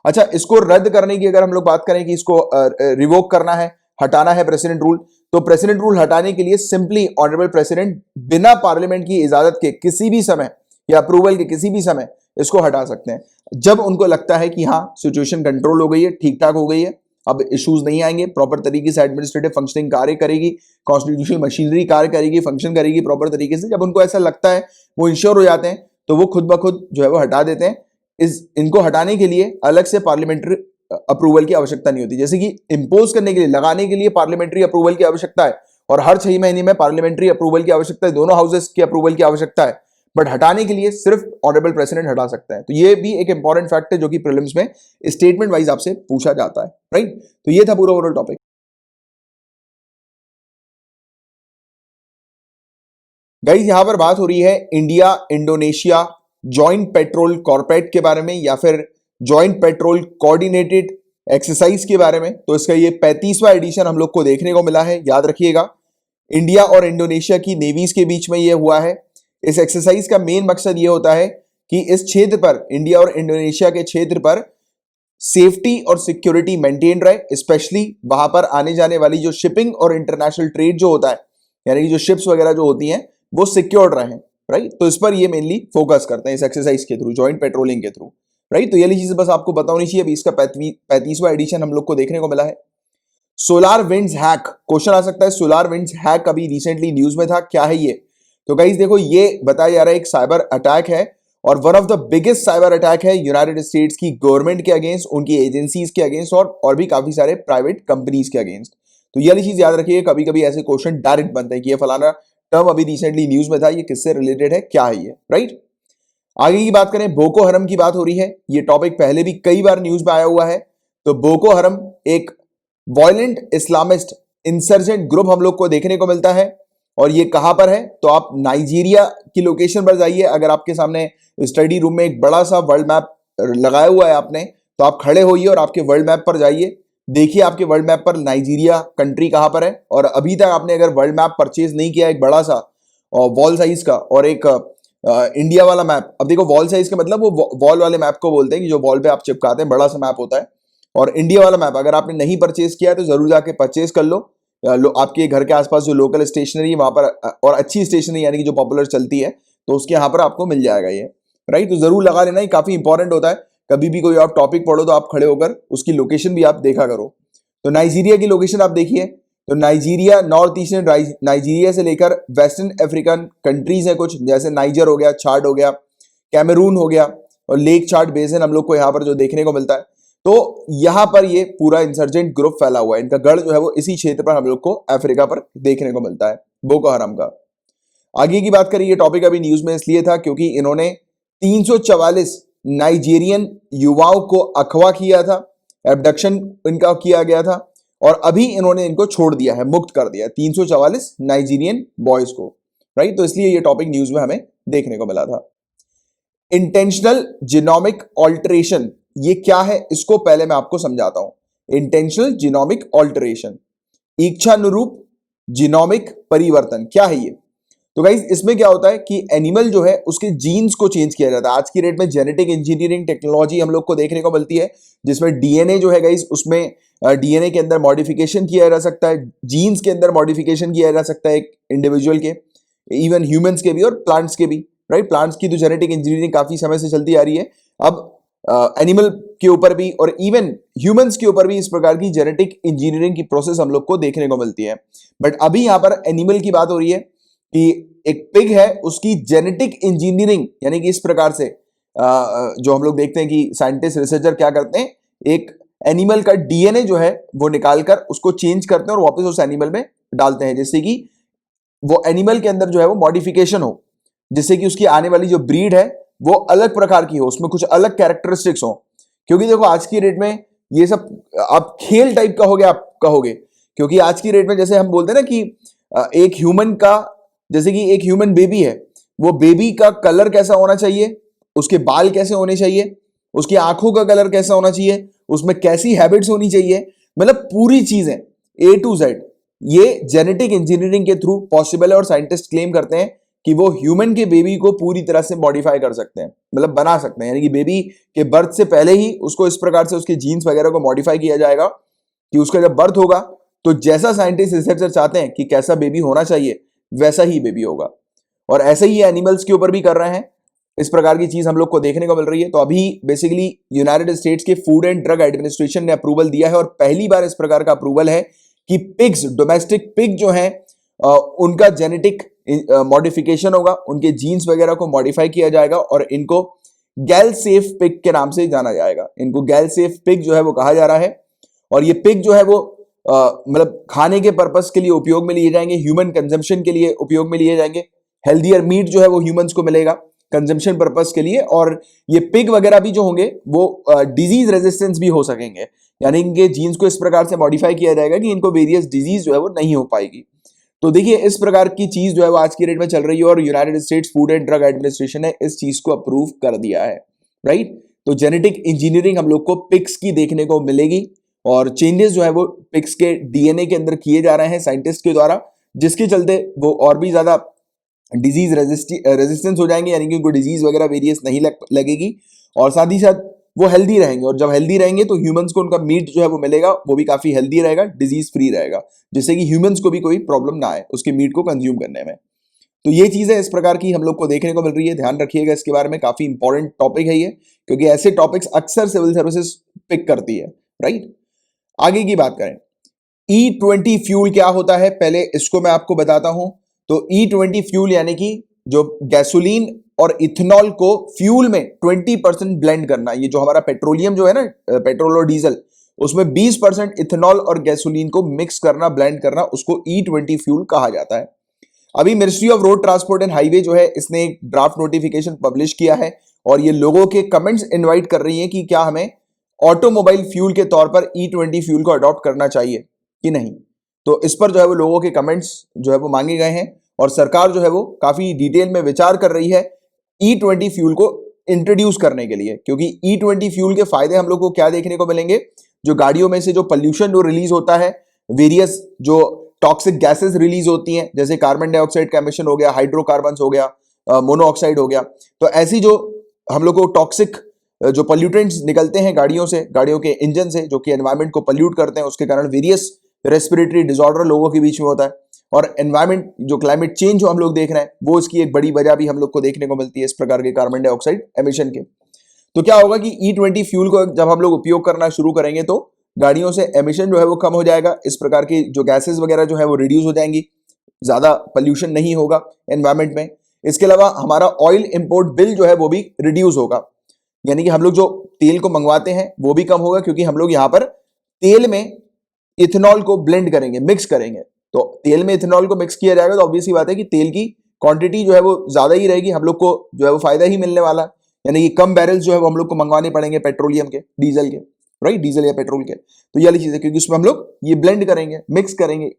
अच्छा, इसको रद्द करने की अगर हम लोग बात करें कि इसको रिवोक करना है, हटाना है प्रेसिडेंट रूल, तो प्रेसिडेंट रूल हटाने के लिए सिंपली ऑनरेबल प्रेसिडेंट बिना पार्लियामेंट की इजाजत के किसी भी समय, या अप्रूवल के किसी भी समय इसको हटा सकते हैं जब उनको लगता है कि हाँ सिचुएशन कंट्रोल हो गई है, ठीक ठाक हो गई है, अब इश्यूज नहीं आएंगे, प्रॉपर तरीके से एडमिनिस्ट्रेटिव फंक्शनिंग कार्य करेगी, कॉन्स्टिट्यूशनल मशीनरी कार्य करेगी, फंक्शन करेगी प्रॉपर तरीके से। जब उनको ऐसा लगता है, वो इंश्योर हो जाते हैं, तो वो खुद ब खुद जो है वो हटा देते हैं। इनको हटाने के लिए अलग से पार्लियामेंट्री अप्रूवल की आवश्यकता नहीं होती। जैसे कि इंपोज करने के लिए, लगाने के लिए पार्लियामेंट्री अप्रूवल की आवश्यकता है, और हर 6 महीने में पार्लियामेंट्री अप्रूवल की आवश्यकता है, दोनों हाउसेस के अप्रूवल की आवश्यकता है। बट हटाने के लिए सिर्फ ऑनरेबल प्रेसिडेंट हटा सकता है। तो ये भी एक इंपॉर्टेंट फैक्ट है जो कि प्रीलिम्स में स्टेटमेंट वाइज आपसे पूछा जाता है, राइट। तो ये था पूरा ओवरऑल टॉपिक। गाइस यहां पर बात हो रही है India Indonesia joint petrol corporate के बारे में, या फिर जॉइंट पेट्रोल कोऑर्डिनेटेड एक्सरसाइज के बारे में। तो इसका ये 35वां एडिशन हम लोग को देखने को मिला है। याद रखिएगा, इंडिया और इंडोनेशिया की नेवीज के बीच में ये हुआ है। इस एक्सरसाइज का मेन मकसद ये होता है कि इस क्षेत्र पर, इंडिया और इंडोनेशिया के क्षेत्र पर सेफ्टी और सिक्योरिटी मेंटेन रहे, स्पेशली वहां पर आने जाने वाली जो शिपिंग और इंटरनेशनल ट्रेड जो होता है, यानी कि जो शिप्स वगैरह जो होती हैं वो सिक्योर्ड रहे, राइट। तो इस पर ये मेनली फोकस करते हैं इस एक्सरसाइज के थ्रू, जॉइंट पेट्रोलिंग के थ्रू, राइट। तो ये चीज बस आपको पता होनी चाहिए। अभी इसका 35वां एडिशन हम लोग को देखने को मिला है। सोलार विंड्स हैक, क्वेश्चन आ सकता है, सोलार विंड्स हैक अभी रिसेंटली न्यूज में था, क्या है ये? तो गाइस देखो, ये बताया जा रहा है एक साइबर अटैक है, और one of the biggest cyber attack है यूनाइटेड स्टेट्स की गवर्नमेंट के अगेंस्ट, उनकी एजेंसीज के अगेंस्ट, और भी काफी सारे प्राइवेट कंपनीज के अगेंस्ट। तो ये वाली चीज याद रखिए, कभी कभी ऐसे क्वेश्चन डायरेक्ट बनते हैं कि ये फलाना टर्म अभी रिसेंटली न्यूज में था, ये किससे रिलेटेड है, क्या है ये, राइट। आगे की बात करें, बोको हरम की बात हो रही है। ये टॉपिक पहले भी कई बार न्यूज में आया हुआ है। तो बोको हरम एक वायलेंट इस्लामिस्ट इंसर्जेंट ग्रुप हम लोग को देखने को मिलता है, और ये कहां पर है? तो आप नाइजीरिया की लोकेशन पर जाइए। अगर आपके सामने स्टडी रूम में एक बड़ा सा वर्ल्ड मैप लगाया हुआ है आपने, तो आप खड़े होइए और आपके वर्ल्ड मैप पर जाइए, देखिए आपके वर्ल्ड मैप पर नाइजीरिया कंट्री कहां पर है। और अभी तक आपने अगर वर्ल्ड मैप परचेज नहीं किया, एक बड़ा सा वॉल साइज का और एक इंडिया वाला मैप, अब देखो वॉल साइज का मतलब वो वॉल वाले मैप को बोलते हैं कि जो वॉल पे आप चिपकाते हैं, बड़ा सा मैप होता है। और इंडिया वाला मैप अगर आपने नहीं परचेज किया है तो जरूर जाके परचेज कर लो। आपके घर के आसपास जो लोकल स्टेशनरी है वहां पर, और अच्छी स्टेशनरी यानी कि जो पॉपुलर चलती है, तो उसके यहाँ पर आपको मिल जाएगा ये, राइट। तो जरूर लगा लेना, ये काफी इंपॉर्टेंट होता है। कभी भी कोई आप टॉपिक पढ़ो तो आप खड़े होकर उसकी लोकेशन भी आप देखा करो। तो नाइजीरिया की लोकेशन आप देखिए, तो नाइजीरिया नॉर्थ ईस्टर्न नाइजीरिया से लेकर वेस्टर्न अफ्रीकन कंट्रीज है कुछ, जैसे नाइजर हो गया, चाड हो गया, कैमरून हो गया, और लेक चाड बेसिन हम लोग को यहाँ पर जो देखने को मिलता है। तो यहाँ पर ये पूरा इंसर्जेंट ग्रुप फैला हुआ है, इनका गढ़ जो है वो इसी क्षेत्र पर हम लोग को अफ्रीका पर देखने को मिलता है, बोको हराम का। आगे की बात करें, ये टॉपिक अभी न्यूज में इसलिए था क्योंकि इन्होंने 344 नाइजीरियन युवाओं को अगवा किया था, एब्डक्शन इनका किया गया था, और अभी इन्होंने इनको छोड़ दिया है, मुक्त कर दिया है 344 नाइजीरियन बॉयज को, राइट। तो इसलिए ये टॉपिक न्यूज में हमें देखने को मिला था। इंटेंशनल जीनोमिक ऑल्टरेशन, ये क्या है इसको पहले मैं आपको समझाता हूं। इंटेंशनल जीनोमिक ऑल्टरेशन, इच्छानुरूप जीनोमिक परिवर्तन, क्या है ये? तो गाइस इसमें क्या होता है कि एनिमल जो है उसके जीन्स को चेंज किया जाता है। आज की डेट में जेनेटिक इंजीनियरिंग टेक्नोलॉजी हम लोग को देखने को मिलती है, जिसमें डीएनए जो है गाइस, उसमें डीएनए के अंदर मॉडिफिकेशन किया जा सकता है, जीन्स के अंदर मॉडिफिकेशन किया जा सकता है एक इंडिविजुअल के, इवन ह्यूमंस के भी और प्लांट्स के भी, राइट। प्लांट्स की तो जेनेटिक इंजीनियरिंग काफी समय से चलती आ रही है, अब एनिमल के ऊपर भी और इवन ह्यूमंस के ऊपर भी इस प्रकार की जेनेटिक इंजीनियरिंग की प्रोसेस हम लोग को देखने को मिलती है। बट अभी यहाँ पर एनिमल की बात हो रही है कि एक पिग है, उसकी जेनेटिक इंजीनियरिंग, यानी कि इस प्रकार से जो हम लोग देखते हैं कि साइंटिस्ट रिसर्चर क्या करते हैं, एक एनिमल का डीएनए जो है वो निकालकर उसको चेंज करते हैं और वापस उस एनिमल में डालते हैं, जिससे कि वो एनिमल के अंदर जो है वो मॉडिफिकेशन हो, जिससे कि उसकी आने वाली जो ब्रीड है वो अलग प्रकार की हो, उसमें कुछ अलग कैरेक्टरिस्टिक्स हो। क्योंकि देखो आज की डेट में ये सब आप खेल टाइप का हो गया, आप कहोगे, क्योंकि आज की डेट में जैसे हम बोलते हैं ना कि एक ह्यूमन का, जैसे कि एक ह्यूमन बेबी है, वो बेबी का कलर कैसा होना चाहिए, उसके बाल कैसे होने चाहिए, उसकी आंखों का कलर कैसा होना चाहिए, उसमें कैसी हैबिट्स होनी चाहिए, मतलब पूरी चीजें A to Z ये जेनेटिक इंजीनियरिंग के थ्रू पॉसिबल है। और साइंटिस्ट क्लेम करते हैं कि वो ह्यूमन के बेबी को पूरी तरह से मॉडिफाई कर सकते हैं, मतलब बना सकते हैं, यानी कि बेबी के बर्थ से पहले ही उसको इस प्रकार से उसके जीन्स वगैरह को मॉडिफाई किया जाएगा कि उसका जब बर्थ होगा तो जैसा साइंटिस्ट रिसर्चर चाहते हैं कि कैसा बेबी होना चाहिए वैसा ही बेबी होगा। और ऐसे ही एनिमल्स के ऊपर भी कर रहे हैं, इस प्रकार की चीज हम लोग को देखने को मिल रही है। तो अभी बेसिकली यूनाइटेड स्टेट्स के फूड एंड ड्रग एडमिनिस्ट्रेशन ने अप्रूवल दिया है और पहली बार इस प्रकार का अप्रूवल है कि पिग्स, डोमेस्टिक पिग जो है उनका जेनेटिक मॉडिफिकेशन होगा, उनके जीन्स वगैरह को मॉडिफाई किया जाएगा और इनको गैल सेफ पिग के नाम से जाना जाएगा। इनको गैल सेफ पिग जो है वो कहा जा रहा है और ये पिग जो है वो मतलब खाने के पर्पस के लिए उपयोग में लिए जाएंगे, ह्यूमन कंजम्पशन के लिए उपयोग में लिए जाएंगे। हेल्दियर मीट जो है वो ह्यूमंस को मिलेगा कंजम्पशन पर्पस के लिए। और ये पिग वगैरह भी जो होंगे वो डिजीज रेजिस्टेंस भी हो सकेंगे, यानी इनके जीन्स को इस प्रकार से मॉडिफाई किया जाएगा कि इनको वेरियस डिजीज जो है वो नहीं हो पाएगी। तो देखिए इस प्रकार की चीज जो है वो आज की डेट में चल रही है और United states food and drug administration ने इस चीज को अप्रूव कर दिया है, राइट। तो जेनेटिक इंजीनियरिंग हम लोग को पिग्स की देखने को मिलेगी और चेंजेस जो है वो पिग्स के डीएनए के अंदर किए जा रहे हैं साइंटिस्ट के द्वारा, जिसके चलते वो और भी ज्यादा डिजीज रेजिस्टेंस हो जाएंगे, यानी कि उनको डिजीज वगैरह वेरियस नहीं लगेगी और साथ ही साथ वो हेल्दी रहेंगे। और जब हेल्दी रहेंगे तो ह्यूमंस को उनका मीट जो है वो मिलेगा, वो भी काफी हेल्दी रहेगा, डिजीज फ्री रहेगा, जिससे कि ह्यूमंस को भी कोई प्रॉब्लम ना आए उसके मीट को कंज्यूम करने में। तो ये चीजें इस प्रकार की हम लोग को देखने को मिल रही है, ध्यान रखिएगा इसके बारे में, काफी इंपॉर्टेंट टॉपिक है ये, क्योंकि ऐसे टॉपिक्स अक्सर सिविल सर्विसेज पिक करती है, राइट। आगे की बात करें, E20 फ्यूल क्या होता है, पहले इसको मैं आपको बताता हूं। तो E20 फ्यूल यानी कि जो गैसोलीन और इथेनॉल को फ्यूल में 20% ब्लेंड करना। ये जो हमारा पेट्रोलियम जो है ना, पेट्रोल और डीजल, उसमें 20% इथेनॉल और गैसोलीन को मिक्स करना, ब्लेंड करना, उसको E20 फ्यूल कहा जाता है। अभी ministry of road transport and highway जो है इसने एक ड्राफ्ट नोटिफिकेशन पब्लिश किया है और ये लोगों के कमेंट्स इनवाइट कर रही है कि क्या हमें ऑटोमोबाइल फ्यूल के तौर पर E20 फ्यूल को अडॉप्ट करना चाहिए कि नहीं। तो इस पर जो है वो लोगों के कमेंट्स जो है वो मांगे गए हैं और सरकार जो है वो काफी डिटेल में विचार कर रही है E20 फ्यूल को इंट्रोड्यूस करने के लिए, क्योंकि E20 फ्यूल के फायदे हम लोग को क्या देखने को मिलेंगे, जो गाड़ियों में से जो पोल्यूशन जो रिलीज होता है, वेरियस जो टॉक्सिक गैसेस रिलीज होती हैं, जैसे कार्बन डाइऑक्साइड का एमिशन हो गया, हाइड्रोकार्बन हो गया, मोनोऑक्साइड हो गया, तो ऐसी जो हम लोग को टॉक्सिक जो पोल्यूटेंट्स निकलते हैं गाड़ियों से, गाड़ियों के इंजन से, जो कि एनवायरमेंट को पोल्यूट करते हैं, उसके कारण वेरियस रेस्पिरेटरी डिसऑर्डर लोगों के बीच में होता है। और एनवायरमेंट जो क्लाइमेट चेंज जो हम लोग देख रहे हैं, वो इसकी एक बड़ी वजह भी हम लोग को देखने को मिलती है, इस प्रकार के कार्बन डाइऑक्साइड एमिशन के। तो क्या होगा कि E20 फ्यूल को जब हम लोग उपयोग करना शुरू करेंगे तो गाड़ियों से एमिशन जो है वो कम हो जाएगा, इस प्रकार की जो गैसेस वगैरह जो है वो रिड्यूस हो जाएंगी, ज्यादा पोल्यूशन नहीं होगा एनवायरमेंट में। इसके अलावा हमारा ऑयल इंपोर्ट बिल जो है वो भी रिड्यूस होगा, यानी कि हम लोग जो तेल को मंगवाते हैं वो भी कम होगा, क्योंकि हम लोग यहाँ पर तेल में इथेनॉल को ब्लेंड करेंगे, मिक्स करेंगे। तो तेल में इथेनॉल को मिक्स किया जाएगा तो ऑब्वियस सी बात है कि तेल की क्वांटिटी जो है वो ज्यादा ही रहेगी, हम लोग को जो है वो फायदा ही मिलने वाला है, यानी कि कम बैरल्स जो है वो हम लोग को मंगवाने पड़ेंगे पेट्रोलियम के, डीजल के, राइट, डीजल या पेट्रोल के। तो ये वाली चीज है, क्योंकि उसमें हम लोग ये ब्लेंड करेंगे, मिक्स करेंगे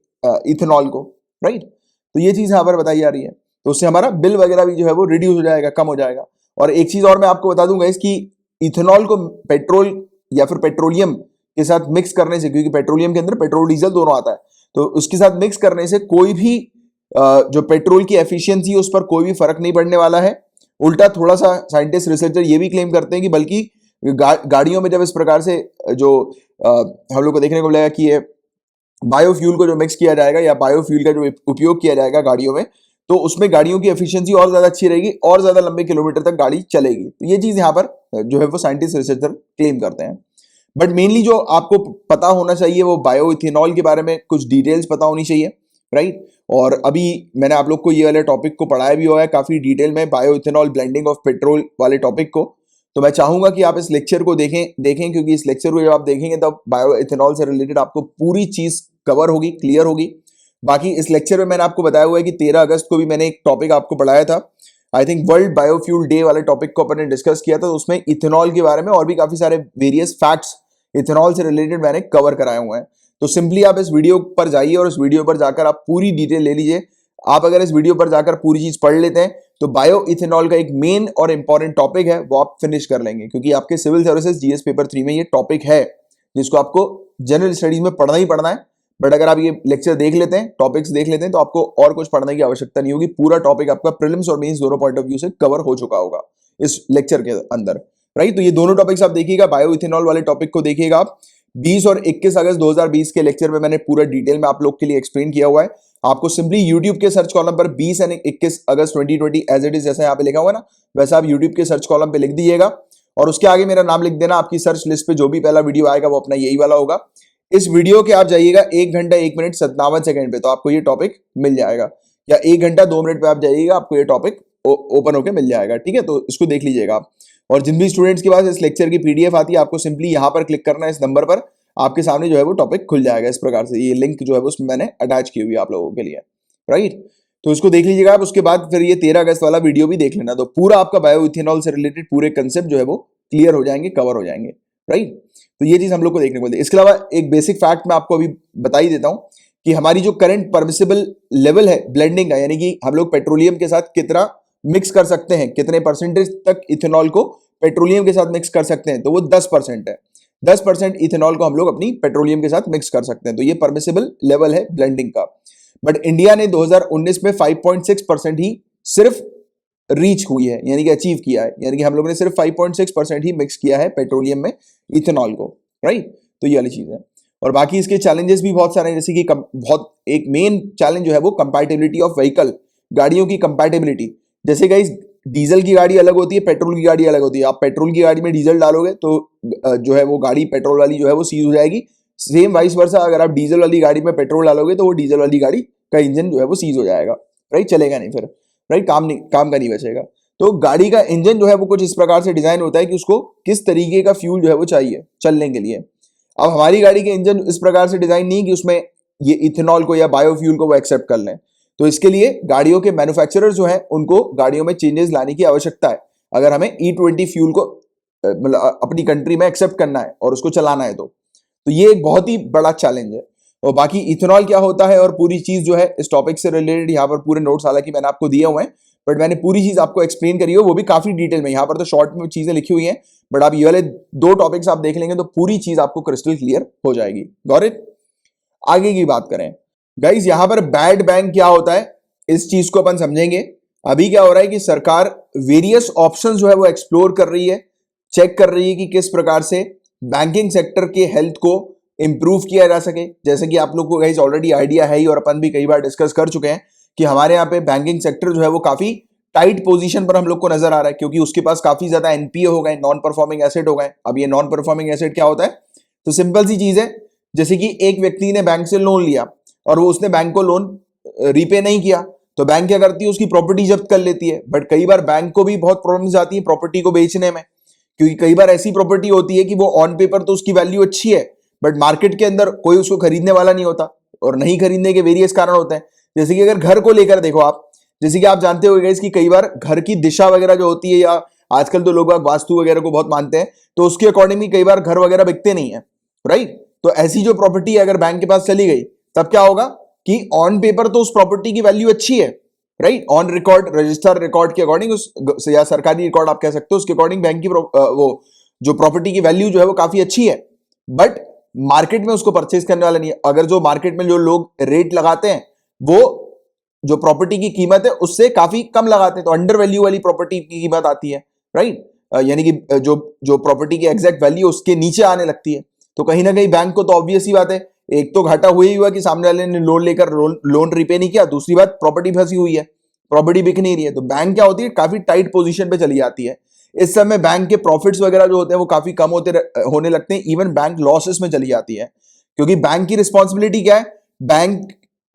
इथेनॉल को, राइट। तो ये चीज यहाँ पर बताई जा रही है, तो उससे हमारा बिल वगैरह भी जो है वो रिड्यूस हो जाएगा, कम हो जाएगा। और एक चीज और मैं आपको बता दूंगा, इसकी इथेनॉल को पेट्रोल या फिर पेट्रोलियम के साथ मिक्स करने से, क्योंकि पेट्रोलियम के अंदर पेट्रोल डीजल दोनों आता है, तो उसके साथ मिक्स करने से कोई भी जो पेट्रोल की एफिशिएंसी है उस पर कोई भी फर्क नहीं पड़ने वाला है। उल्टा थोड़ा सा साइंटिस्ट रिसर्चर ये भी क्लेम करते हैं कि बल्कि गाड़ियों में जब इस प्रकार से जो हम लोग को देखने को मिलेगा कि ये बायोफ्यूल को जो मिक्स किया जाएगा या बायोफ्यूल का जो उपयोग किया जाएगा गाड़ियों में, तो उसमें गाड़ियों की एफिशिएंसी और ज्यादा अच्छी रहेगी और ज्यादा लंबे किलोमीटर तक गाड़ी चलेगी। तो ये चीज यहाँ पर जो है वो साइंटिस्ट रिसर्चर क्लेम करते हैं। बट मेनली जो आपको पता होना चाहिए वो बायो इथेनॉल के बारे में कुछ डिटेल्स पता होनी चाहिए, राइट। और अभी मैंने आप लोग को ये वाले टॉपिक को पढ़ाया भी हुआ है काफी डिटेल में, bio ethanol blending of petrol वाले टॉपिक को। तो मैं चाहूंगा कि आप इस लेक्चर को देखें, क्योंकि इस लेक्चर को जब आप देखेंगे तब बायो इथेनॉल से रिलेटेड आपको पूरी चीज कवर होगी, क्लियर होगी। बाकी इस लेक्चर में मैंने आपको बताया हुआ है कि 13 अगस्त को भी मैंने एक टॉपिक आपको पढ़ाया था, I think world biofuel day वाले टॉपिक को अपन ने डिस्कस किया था, तो उसमें इथेनॉल के बारे में और भी काफी सारे वेरियस फैक्ट्स इथेनॉल से रिलेटेड मैंने कवर कराए हुए हैं। तो सिंपली आप इस वीडियो पर जाइए और इस वीडियो पर जाकर आप पूरी डिटेल ले लीजिए। आप अगर इस वीडियो पर जाकर पूरी चीज पढ़ लेते हैं तो बायो इथेनॉल का एक मेन और इंपॉर्टेंट टॉपिक है वो आप फिनिश कर लेंगे, क्योंकि आपके सिविल सर्विसेज जीएस पेपर 3 में ये टॉपिक है जिसको आपको जनरल स्टडीज में पढ़ना ही पढ़ना है। बट अगर आप ये लेक्चर देख लेते हैं, टॉपिक्स देख लेते हैं, तो आपको और कुछ पढ़ने की आवश्यकता नहीं होगी। पूरा टॉपिक आपका प्रीलिम्स और मेंस दोनों पॉइंट ऑफ व्यू से कवर हो चुका होगा इस लेक्चर के अंदर, राइट। तो ये दोनों टॉपिक्स आप देखिएगा, बायो इथेनॉल वाले टॉपिक को देखिएगा आप, 20 और 21 अगस्त 2020 के लेक्चर में मैंने पूरा डिटेल में आप लोग के लिए एक्सप्लेन किया हुआ है। आपको सिंपली YouTube के सर्च कॉलम पर 20 एंड 21 अगस्त 2020 एज इट इज जैसा यहाँ पे लिखा हुआ है ना, वैसा आप YouTube के सर्च कॉलम पे लिख दीजिएगा और उसके आगे मेरा नाम लिख देना। आपकी सर्च लिस्ट पे जो भी पहला वीडियो आएगा वो अपना यही वाला होगा। इस वीडियो के आप जाइएगा 1 घंटा 1 मिनट 57 सेकंड पे, तो आपको ये टॉपिक मिल जाएगा, या 1 घंटा 2 मिनट पे आप जाइएगा, आपको ये टॉपिक ओपन होके मिल जाएगा। ठीक है, तो इसको देख लीजिएगा आप। और जिन भी स्टूडेंट्स के पास इस लेक्चर की PDF आती है, आपको सिंपली यहाँ पर क्लिक करना है, इस नंबर पर आपके सामने जो है वो टॉपिक खुल जाएगा इस प्रकार से। ये लिंक जो है उसमें मैंने अटैच की हुई है आप लोगों के लिए, राइट। तो इसको देख लीजिएगा आप। उसके बाद फिर ये 13 अगस्त वाला वीडियो भी देख लेना, तो पूरा आपका बायो इथेनॉल से रिलेटेड पूरे कंसेप्ट जो है वो क्लियर हो जाएंगे, कवर हो जाएंगे, राइट। तो ये चीज हम लोग को देखने को मिलती है। इसके अलावा एक बेसिक फैक्ट मैं आपको अभी बता ही देता हूं कि हमारी जो करंट परमिसिबल लेवल है ब्लेंडिंग का, यानी कि हम लोग पेट्रोलियम के साथ कितना मिक्स कर सकते हैं, कितने परसेंटेज तक इथेनॉल को पेट्रोलियम के साथ मिक्स कर सकते हैं, तो वो 10% है। 10% इथेनॉल को हम लोग अपनी पेट्रोलियम के साथ मिक्स कर सकते हैं, तो ये परमिसिबल लेवल है ब्लेंडिंग का। बट इंडिया ने 2019 में 5.6% ही सिर्फ रीच हुई है, यानी कि अचीव किया है, यानी कि हम लोगों ने सिर्फ 5.6% ही मिक्स किया है पेट्रोलियम में इथेनॉल को, राइट। तो ये वाली चीज है। और बाकी इसके चैलेंजेस भी बहुत सारे हैं, जैसे कि बहुत एक मेन चैलेंज जो है वो कंपैटिबिलिटी ऑफ व्हीकल, गाड़ियों की कंपैटिबिलिटी। जैसे गाइस डीजल की गाड़ी अलग होती है, पेट्रोल की गाड़ी अलग होती है। आप पेट्रोल की गाड़ी में डीजल डालोगे तो जो है वो गाड़ी पेट्रोल वाली जो है वो सीज हो जाएगी। सेम वाइस वर्सा, अगर आप डीजल वाली गाड़ी में पेट्रोल डालोगे तो वो डीजल वाली गाड़ी का इंजन जो है वो सीज हो जाएगा, राइट, चलेगा नहीं फिर, राइट, काम का नहीं बचेगा। तो गाड़ी का इंजन जो है वो कुछ इस प्रकार से डिजाइन होता है कि उसको किस तरीके का फ्यूल जो है वो चाहिए चलने के लिए। अब हमारी गाड़ी के इंजन इस प्रकार से डिजाइन नहीं कि उसमें ये इथेनॉल को या बायोफ्यूल को वो एक्सेप्ट कर लें। तो इसके लिए गाड़ियों के मैन्युफैक्चरर जो है उनको गाड़ियों में चेंजेस लाने की आवश्यकता है, अगर हमें E20 फ्यूल को मतलब अपनी कंट्री में एक्सेप्ट करना है और उसको चलाना है। तो ये एक बहुत ही बड़ा चैलेंज है। और बाकी इथेनॉल क्या होता है और पूरी चीज जो है इस टॉपिक से रिलेटेड यहाँ पर पूरे नोट्स हालांकि मैंने आपको दिए हुए हैं, बट मैंने पूरी चीज आपको एक्सप्लेन करी है, वो भी काफी डिटेल में। यहाँ पर तो शॉर्ट में चीजें लिखी हुई हैं, बट आप ये वाले 2 टॉपिक्स आप देख लेंगे तो पूरी चीज आपको क्रिस्टल क्लियर हो जाएगी। Got it. आगे की बात करें गाइज, यहाँ पर बैड बैंक क्या होता है इस चीज को अपन समझेंगे। अभी क्या हो रहा है कि सरकार वेरियस ऑप्शंस जो है वो एक्सप्लोर कर रही है, चेक कर रही है कि किस प्रकार से बैंकिंग सेक्टर के हेल्थ को इंप्रूव किया जा सके। जैसे कि आप लोग को गाइस ऑलरेडी आइडिया है ही, और अपन भी कई बार डिस्कस कर चुके हैं कि हमारे यहाँ पे बैंकिंग सेक्टर जो है वो काफी टाइट पोजीशन पर हम लोग को नजर आ रहा है, क्योंकि उसके पास काफी ज्यादा NPA हो गए, नॉन परफॉर्मिंग एसेट हो गए। अब ये नॉन परफॉर्मिंग एसेट क्या होता है, तो सिंपल सी चीज है, जैसे कि एक व्यक्ति ने बैंक से लोन लिया और वो उसने बैंक को लोन रीपे नहीं किया, तो बैंक क्या करती है, उसकी प्रॉपर्टी जब्त कर लेती है। बट कई बार बैंक को भी बहुत प्रॉब्लम्स आती है प्रॉपर्टी को बेचने में, क्योंकि कई बार ऐसी प्रॉपर्टी होती है कि वो ऑन पेपर तो उसकी वैल्यू अच्छी है, बट मार्केट के अंदर कोई उसको खरीदने वाला नहीं होता, और नहीं खरीदने के वेरियस कारण होते हैं। जैसे कि अगर घर को लेकर देखो आप, जैसे कि आप जानते हो कि कई बार घर की दिशा वगैरह जो होती है, या आजकल तो लोग वास्तु वगैरह को बहुत मानते हैं, तो उसके अकॉर्डिंग भी कई बार घर वगैरह बिकते नहीं है, राइट। तो ऐसी जो प्रॉपर्टी अगर बैंक के पास चली गई, तब क्या होगा कि ऑन पेपर तो उस प्रॉपर्टी की वैल्यू अच्छी है, right, on record register record के अकॉर्डिंग, उस या सरकारी रिकॉर्ड आप कह सकते हो, उसके अकॉर्डिंग बैंक की वो जो प्रॉपर्टी की वैल्यू जो है वो काफी अच्छी है, बट मार्केट में उसको परचेज करने वाला नहीं है। अगर जो मार्केट में जो लोग रेट लगाते हैं वो जो प्रॉपर्टी की कीमत है उससे काफी कम लगाते हैं, तो अंडर वैल्यू वाली प्रॉपर्टी की कीमत आती है, राइट, यानी कि जो प्रॉपर्टी की एग्जैक्ट वैल्यू उसके नीचे आने लगती है। तो कहीं ना कहीं बैंक को तो ऑब्वियस ही बात है, एक तो घाटा हुआ ही हुआ कि सामने वाले ने लोन लेकर लोन रिपे नहीं किया, दूसरी बात प्रॉपर्टी फंसी हुई है, प्रॉपर्टी बिक नहीं रही है। तो बैंक क्या होती है, काफी टाइट पोजीशन पे चली जाती है। इस समय बैंक के प्रॉफिट्स वगैरह जो होते हैं वो काफी कम होने लगते हैं, इवन बैंक लॉसेस में चली जाती है। क्योंकि बैंक की रिस्पॉन्सिबिलिटी क्या है, बैंक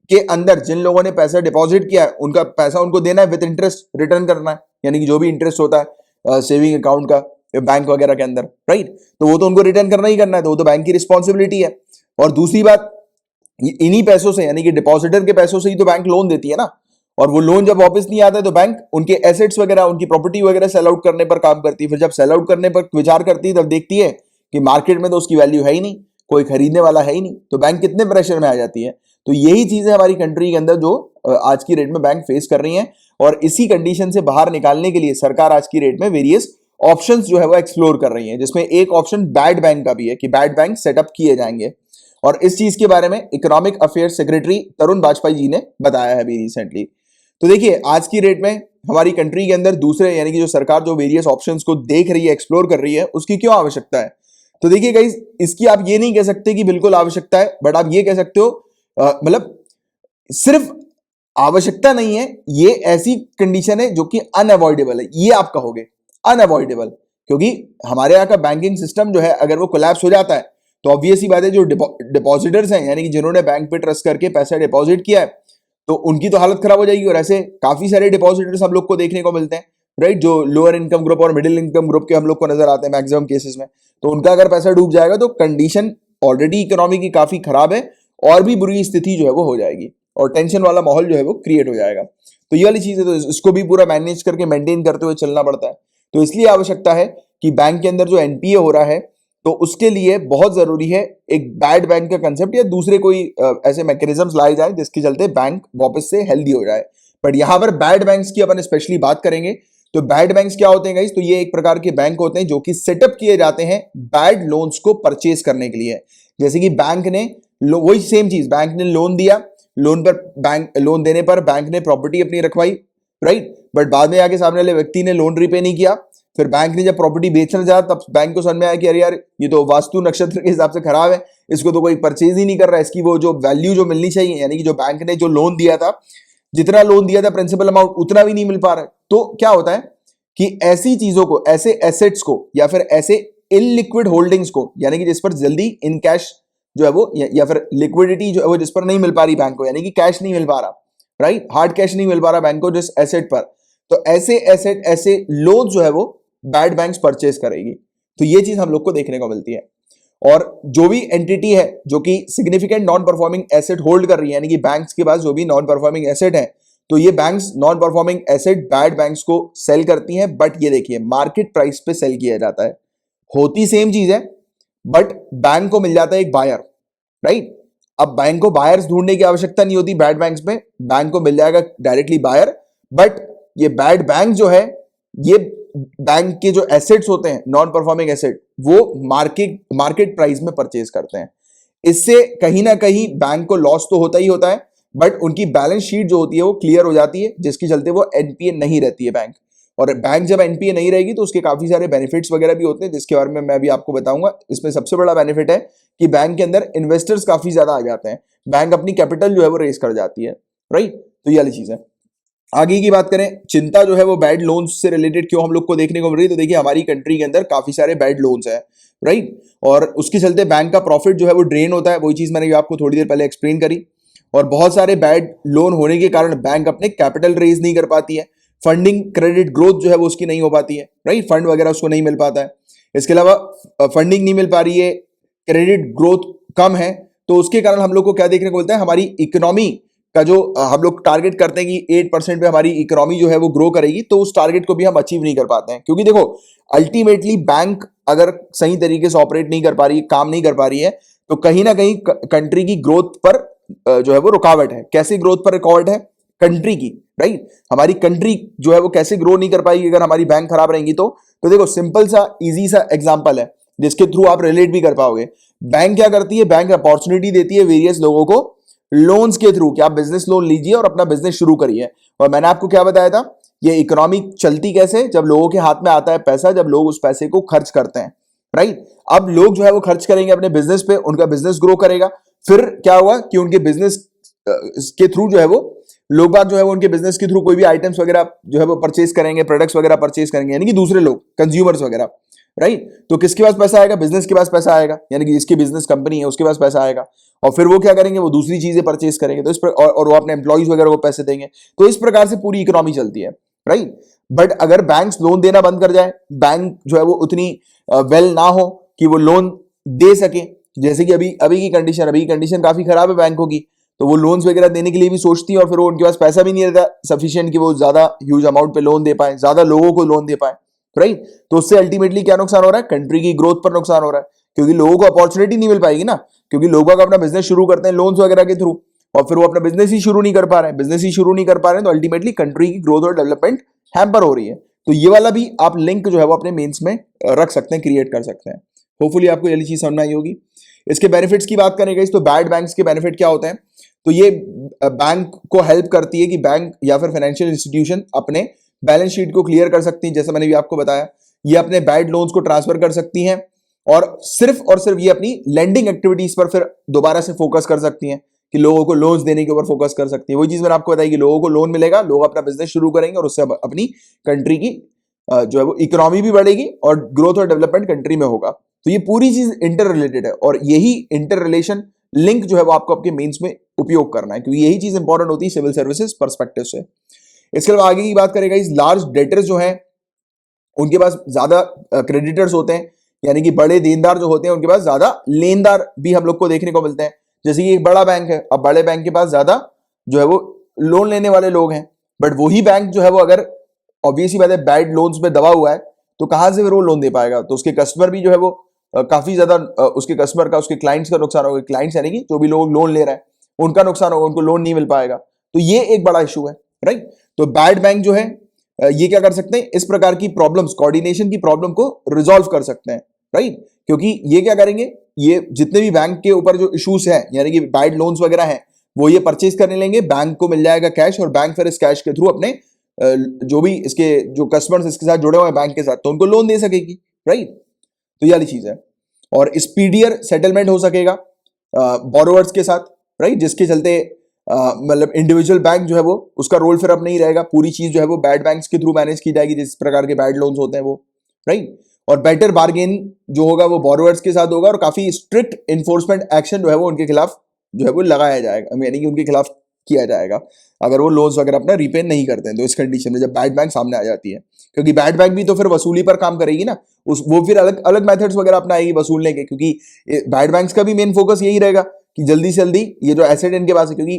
के अंदर जिन लोगों ने पैसा डिपॉजिट किया है उनका पैसा उनको देना है, विद इंटरेस्ट रिटर्न करना है, यानी कि जो भी इंटरेस्ट होता है सेविंग अकाउंट का बैंक वगैरह के अंदर, राइट, तो वो तो उनको रिटर्न करना ही करना है, तो वो तो बैंक की रिस्पॉन्सिबिलिटी है। और दूसरी बात, इन्हीं पैसों से यानी कि डिपॉजिटर के पैसों से ही तो बैंक लोन देती है ना, और वो लोन जब वापस नहीं आता है तो बैंक उनके एसेट्स वगैरह, उनकी प्रॉपर्टी वगैरह सेल आउट करने पर काम करती है। फिर जब सेल आउट करने पर विचार करती है तब देखती है कि मार्केट में तो उसकी वैल्यू है ही नहीं, कोई खरीदने वाला है ही नहीं, तो बैंक कितने प्रेशर में आ जाती है। तो यही चीजें हमारी कंट्री के अंदर जो आज की डेट में बैंक फेस कर रही हैं, और इसी कंडीशन से बाहर निकालने के लिए सरकार आज की डेट में वेरियस ऑप्शंस जो है वो एक्सप्लोर कर रही है, जिसमें एक ऑप्शन बैड बैंक का भी है कि बैड बैंक सेटअप किए जाएंगे। और इस चीज के बारे में इकोनॉमिक अफेयर्स सेक्रेटरी तरुण बाजपेयी जी ने बताया है अभी रिसेंटली। तो देखिए आज की डेट में हमारी कंट्री के अंदर दूसरे यानी कि जो सरकार जो वेरियस ऑप्शंस को देख रही है, एक्सप्लोर कर रही है, उसकी क्यों आवश्यकता है। तो देखिए गाइस, इसकी आप ये नहीं कह सकते कि बिल्कुल आवश्यकता है, बट आप ये कह सकते हो मतलब सिर्फ आवश्यकता नहीं है, ये ऐसी कंडीशन है जो कि अनअवॉइडेबल है, ये आप कहोगे अनअवॉइडेबल, क्योंकि हमारे यहाँ का बैंकिंग सिस्टम जो है अगर वो कोलैप्स हो जाता है तो ऑब्वियस ही बात है, जो डिपॉजिटर्स हैं यानी कि जिन्होंने बैंक पे ट्रस्ट करके पैसा डिपॉजिट किया है तो उनकी तो हालत खराब हो जाएगी। और ऐसे काफी सारे डिपॉजिटर्स हम लोग को देखने को मिलते हैं, राइट, जो लोअर इनकम ग्रुप और मिडिल इनकम ग्रुप के हम लोग को नजर आते हैं मैक्सिमम केसेस में। तो उनका अगर पैसा डूब जाएगा तो कंडीशन ऑलरेडी इकोनॉमी की काफी खराब है, और भी बुरी स्थिति जो है वो हो जाएगी, और टेंशन वाला माहौल जो है वो क्रिएट हो जाएगा। तो ये वाली चीज है, तो इसको भी पूरा मैनेज करके मेंटेन करते हुए चलना पड़ता है। तो इसलिए आवश्यकता है कि बैंक के अंदर जो एनपीए हो रहा है तो उसके लिए बहुत जरूरी है एक बैड बैंक का कंसेप्ट या दूसरे कोई ऐसे मैकेनिज्म्स लाए जाए जिसके चलते बैंक वापस से हेल्दी हो जाए। बट यहां पर बैड बैंक्स की अपन स्पेशली बात करेंगे। तो बैड बैंक्स क्या होते हैं गाइस? तो ये एक प्रकार के बैंक होते हैं जो कि सेटअप किए जाते हैं बैड लोन्स को परचेज करने के लिए। जैसे कि बैंक ने वही सेम चीज, बैंक ने लोन दिया, लोन देने पर बैंक ने प्रॉपर्टी अपनी रखवाई, राइट, बट बाद में आके सामने वाले व्यक्ति ने लोन रिपे नहीं किया। फिर बैंक ने जब प्रॉपर्टी बेचना चाहा तब बैंक को समझ में आया कि अरे यार ये तो वास्तु नक्षत्र के हिसाब से खराब है, इसको तो कोई परचेज ही नहीं कर रहा है, इसकी वो जो वैल्यू जो मिलनी चाहिए, यानी कि जो बैंक ने जो लोन दिया था, जितना लोन दिया था प्रिंसिपल अमाउंट, उतना भी नहीं मिल पा रहा है। तो क्या होता है कि ऐसी चीजों को, ऐसे एसेट्स को या फिर ऐसे इनलिक्विड होल्डिंग्स को, यानी कि जिस पर जल्दी इन कैश जो है वो या फिर लिक्विडिटी जो है वो जिस पर नहीं मिल पा रही बैंक को, यानी कि कैश नहीं मिल पा रहा, राइट, हार्ड कैश नहीं मिल पा रहा बैंक को जिस एसेट पर, तो ऐसे एसेट, ऐसे लोन जो है वो बैड बैंक्स परचेज करेगी। तो ये चीज हम लोग को देखने को मिलती है। और जो भी एंटिटी है जो कि significant non performing asset hold कर रही है, यानी कि बैंक्स के पास जो भी नॉन परफॉर्मिंग एसेट है, तो ये banks non performing asset bad banks को सेल करती हैं। बट ये देखिए, मार्केट प्राइस पे सेल किया जाता है, होती सेम चीज है, बट बैंक को मिल जाता है एक बायर, राइट। अब बैंक को बायर्स ढूंढने की आवश्यकता नहीं होती बैड बैंक्स में, बैंक को मिल जाएगा डायरेक्टली बायर। बट ये बैड बैंक जो है, ये बैंक के जो एसेट्स होते हैं नॉन परफॉर्मिंग एसेट, वो मार्केट प्राइस में परचेज करते हैं। इससे कहीं ना कहीं बैंक को लॉस तो होता ही होता है, बट उनकी बैलेंस शीट जो होती है वो क्लियर हो जाती है, जिसके चलते वो एनपीए नहीं रहती है बैंक। और बैंक जब एनपीए नहीं रहेगी तो उसके काफी सारे बेनिफिट्स वगैरह भी होते हैं, जिसके बारे में मैं भी आपको बताऊंगा। इसमें सबसे बड़ा बेनिफिट है कि बैंक के अंदर इन्वेस्टर्स काफी ज्यादा आ जाते हैं, बैंक अपनी कैपिटल जो है वो रेस कर जाती है, राइट। तो ये वाली चीज है। आगे की बात करें, चिंता जो है वो बैड लोन्स से रिलेटेड क्यों हम लोग को देखने को मिल रही है? तो देखिए, हमारी कंट्री के अंदर काफी सारे बैड लोन्स है, राइट, और उसके चलते बैंक का प्रॉफिट जो है वो ड्रेन होता है। वही चीज मैंने आपको थोड़ी देर पहले एक्सप्लेन करी। और बहुत सारे बैड लोन होने के कारण बैंक अपने कैपिटल रेज नहीं कर पाती है, फंडिंग क्रेडिट ग्रोथ जो है वो उसकी नहीं हो पाती है, राइट, फंड वगैरह उसको नहीं मिल पाता है। इसके अलावा फंडिंग नहीं मिल पा रही है, क्रेडिट ग्रोथ कम है, तो उसके कारण हम लोग को क्या देखने को मिलता है, हमारी इकोनॉमी का जो हम लोग टारगेट करते हैं कि 8% पे हमारी इकोनॉमी जो है वो ग्रो करेगी, तो उस टारगेट को भी हम अचीव नहीं कर पाते हैं। क्योंकि देखो, अल्टीमेटली बैंक अगर सही तरीके से ऑपरेट नहीं कर पा रही, काम नहीं कर पा रही है, तो कहीं ना कहीं कंट्री की ग्रोथ पर जो है वो रुकावट है। कैसी ग्रोथ पर रुकावट है? कंट्री की, राइट। हमारी कंट्री जो है वो कैसे ग्रो नहीं कर पाएगी अगर हमारी बैंक खराब रहेंगी तो देखो, सिंपल सा इजी सा एग्जांपल है जिसके थ्रू आप रिलेट भी कर पाओगे। बैंक क्या करती है? बैंक अपॉर्चुनिटी देती है वेरियस लोगों को लोन्स के थ्रू कि आप बिजनेस लोन लीजिए और अपना बिजनेस शुरू करिए। और मैंने आपको क्या बताया था, ये इकोनॉमी चलती कैसे? जब लोगों के हाथ में आता है पैसा, जब लोग उस पैसे को खर्च करते हैं, राइट। अब लोग जो है वो खर्च करेंगे अपने बिजनेस पे, उनका बिजनेस ग्रो करेगा। फिर क्या हुआ कि उनके बिजनेस के थ्रू जो है वो लोग बाग जो है वो उनके बिजनेस के थ्रू कोई भी आइटम्स वगैरह जो है वो परचेज करेंगे, प्रोडक्ट्स वगैरह परचेज करेंगे, यानी कि दूसरे लोग, कंज्यूमर्स वगैरह, राइट। तो किसके पास पैसा आएगा? बिजनेस के पास पैसा आएगा, यानी कि जिसकी बिजनेस कंपनी है उसके पास पैसा आएगा। और फिर वो क्या करेंगे? वो दूसरी चीजें परचेज करेंगे, तो और वो अपने एम्प्लॉइज वगैरह को पैसे देंगे। तो इस प्रकार से पूरी इकोनॉमी चलती है, राइट। बट अगर बैंक्स लोन देना बंद कर जाए, बैंक जो है वो उतनी वेल ना हो कि वो लोन दे सके, जैसे कि अभी की कंडीशन काफी खराब है बैंकों की, तो वो लोन्स वगैरह देने के लिए भी सोचती है, और फिर वो उनके पास पैसा भी नहीं रहता सफिशिएंट कि वो ज्यादा ह्यूज अमाउंट पे लोन दे पाए, ज्यादा लोगों को लोन दे पाए, राइट। तो उससे अल्टीमेटली क्या नुकसान हो रहा है? कंट्री की ग्रोथ पर नुकसान हो रहा है, क्योंकि लोगों को अपॉर्चुनिटी नहीं मिल पाएगी ना, क्योंकि लोग अपना बिजनेस शुरू करते हैं लोन्स वगैरह के थ्रू, और फिर वो अपना बिजनेस ही शुरू नहीं कर पा रहे हैं, तो अल्टीमेटली कंट्री की ग्रोथ और डेवलपमेंट हैम्पर हो रही है। तो ये वाला भी आप लिंक जो है वो अपने मेंस में रख सकते हैं, क्रिएट कर सकते हैं। होपफुली आपको ये चीज समझ में आई होगी। इसके बेनिफिट्स की बात करेंगे, तो बैड बैंक्स के बेनिफिट क्या होते हैं? तो ये बैंक को हेल्प करती है कि बैंक या फिर फाइनेंशियल इंस्टीट्यूशन अपने बैलेंस शीट को क्लियर कर सकती है, जैसा मैंने भी आपको बताया। ये अपने बैड लोन्स को ट्रांसफर कर सकती हैं, और सिर्फ ये अपनी लेंडिंग एक्टिविटीज पर फिर दोबारा से फोकस कर सकती हैं कि लोगों को लोन्स देने के ऊपर फोकस कर सकती है। वही चीज मैंने आपको बताई कि लोगों को लोन मिलेगा, लोग अपना बिजनेस शुरू करेंगे और उससे अपनी कंट्री की जो है वो इकोनॉमी भी बढ़ेगी और ग्रोथ और डेवलपमेंट कंट्री में होगा। तो ये पूरी चीज इंटर रिलेटेड है और यही इंटर रिलेशन लिंक जो है वो आपको आपके मेंस में उपयोग करना है, क्योंकि यही चीज इंपॉर्टेंट होती है सिविल सर्विसेज पर्सपेक्टिव से। इसके अलावा आगे की बात करेगा, इस लार्ज डेटर्स जो हैं उनके पास ज्यादा क्रेडिटर्स होते हैं, यानी कि बड़े देनदार जो होते हैं उनके पास ज्यादा लेनदार भी हम लोग को देखने को मिलते हैं। जैसे कि एक बड़ा बैंक है, अब बड़े बैंक के पास ज्यादा जो है वो लोन लेने वाले लोग हैं, बट वही बैंक जो है वो अगर ऑब्वियसली बात है बैड लोन्स में दबा हुआ है तो कहां से फिर वो लोन दे पाएगा। तो उसके कस्टमर भी जो है वो काफी ज्यादा उसके कस्टमर का, उसके क्लाइंट्स का नुकसान होगा। क्लाइंट्स यानी कि जो भी लोग लोन ले रहे हैं उनका नुकसान होगा, उनको लोन नहीं मिल पाएगा। तो ये एक बड़ा इशू है, राइट। तो बैड बैंक जो है ये क्या कर सकते हैं, इस प्रकार की प्रॉब्लम्स, कोऑर्डिनेशन की प्रॉब्लम को रिजॉल्व कर सकते हैं, राइट। क्योंकि ये क्या करेंगे, ये जितने भी बैंक के ऊपर जो इश्यूज हैं यानी कि बैड लोन्स वगैरह हैं वो ये परचेज करने लेंगे, बैंक को मिल जाएगा कैश और बैंक फिर इस कैश के थ्रू अपने जो भी इसके जो कस्टमर्स इसके साथ जुड़े हुए हैं बैंक के साथ तो उनको लोन दे सकेगी, राइट। तो ये वाली चीज है। और स्पीडियर सेटलमेंट हो सकेगा बोरोवर्स के साथ, राइट, जिसके चलते मतलब इंडिविजुअल बैंक जो है वो उसका रोल फिर अब नहीं रहेगा, पूरी चीज जो है वो बैड बैंक्स के थ्रू मैनेज की जाएगी जिस प्रकार के बैड लोन्स होते हैं वो, राइट। और बेटर बार्गेन जो होगा वो बोरोवर्स के साथ होगा और काफी स्ट्रिक्ट इन्फोर्समेंट एक्शन जो है वो उनके खिलाफ जो है वो लगाया जाएगा, यानी कि उनके खिलाफ किया जाएगा अगर वो लोन्स वगैरह अपना रीपे नहीं करते हैं। तो इस कंडीशन में जब बैड बैंक सामने आ जाती है, क्योंकि बैड बैंक भी तो फिर वसूली पर काम करेगी ना, उस वो फिर अलग अलग मेथड्स वगैरह अपनाएगी वसूलने के, क्योंकि बैड बैंक्स का भी मेन फोकस यही रहेगा कि जल्दी से जल्दी ये जो एसेट इनके पास है, क्योंकि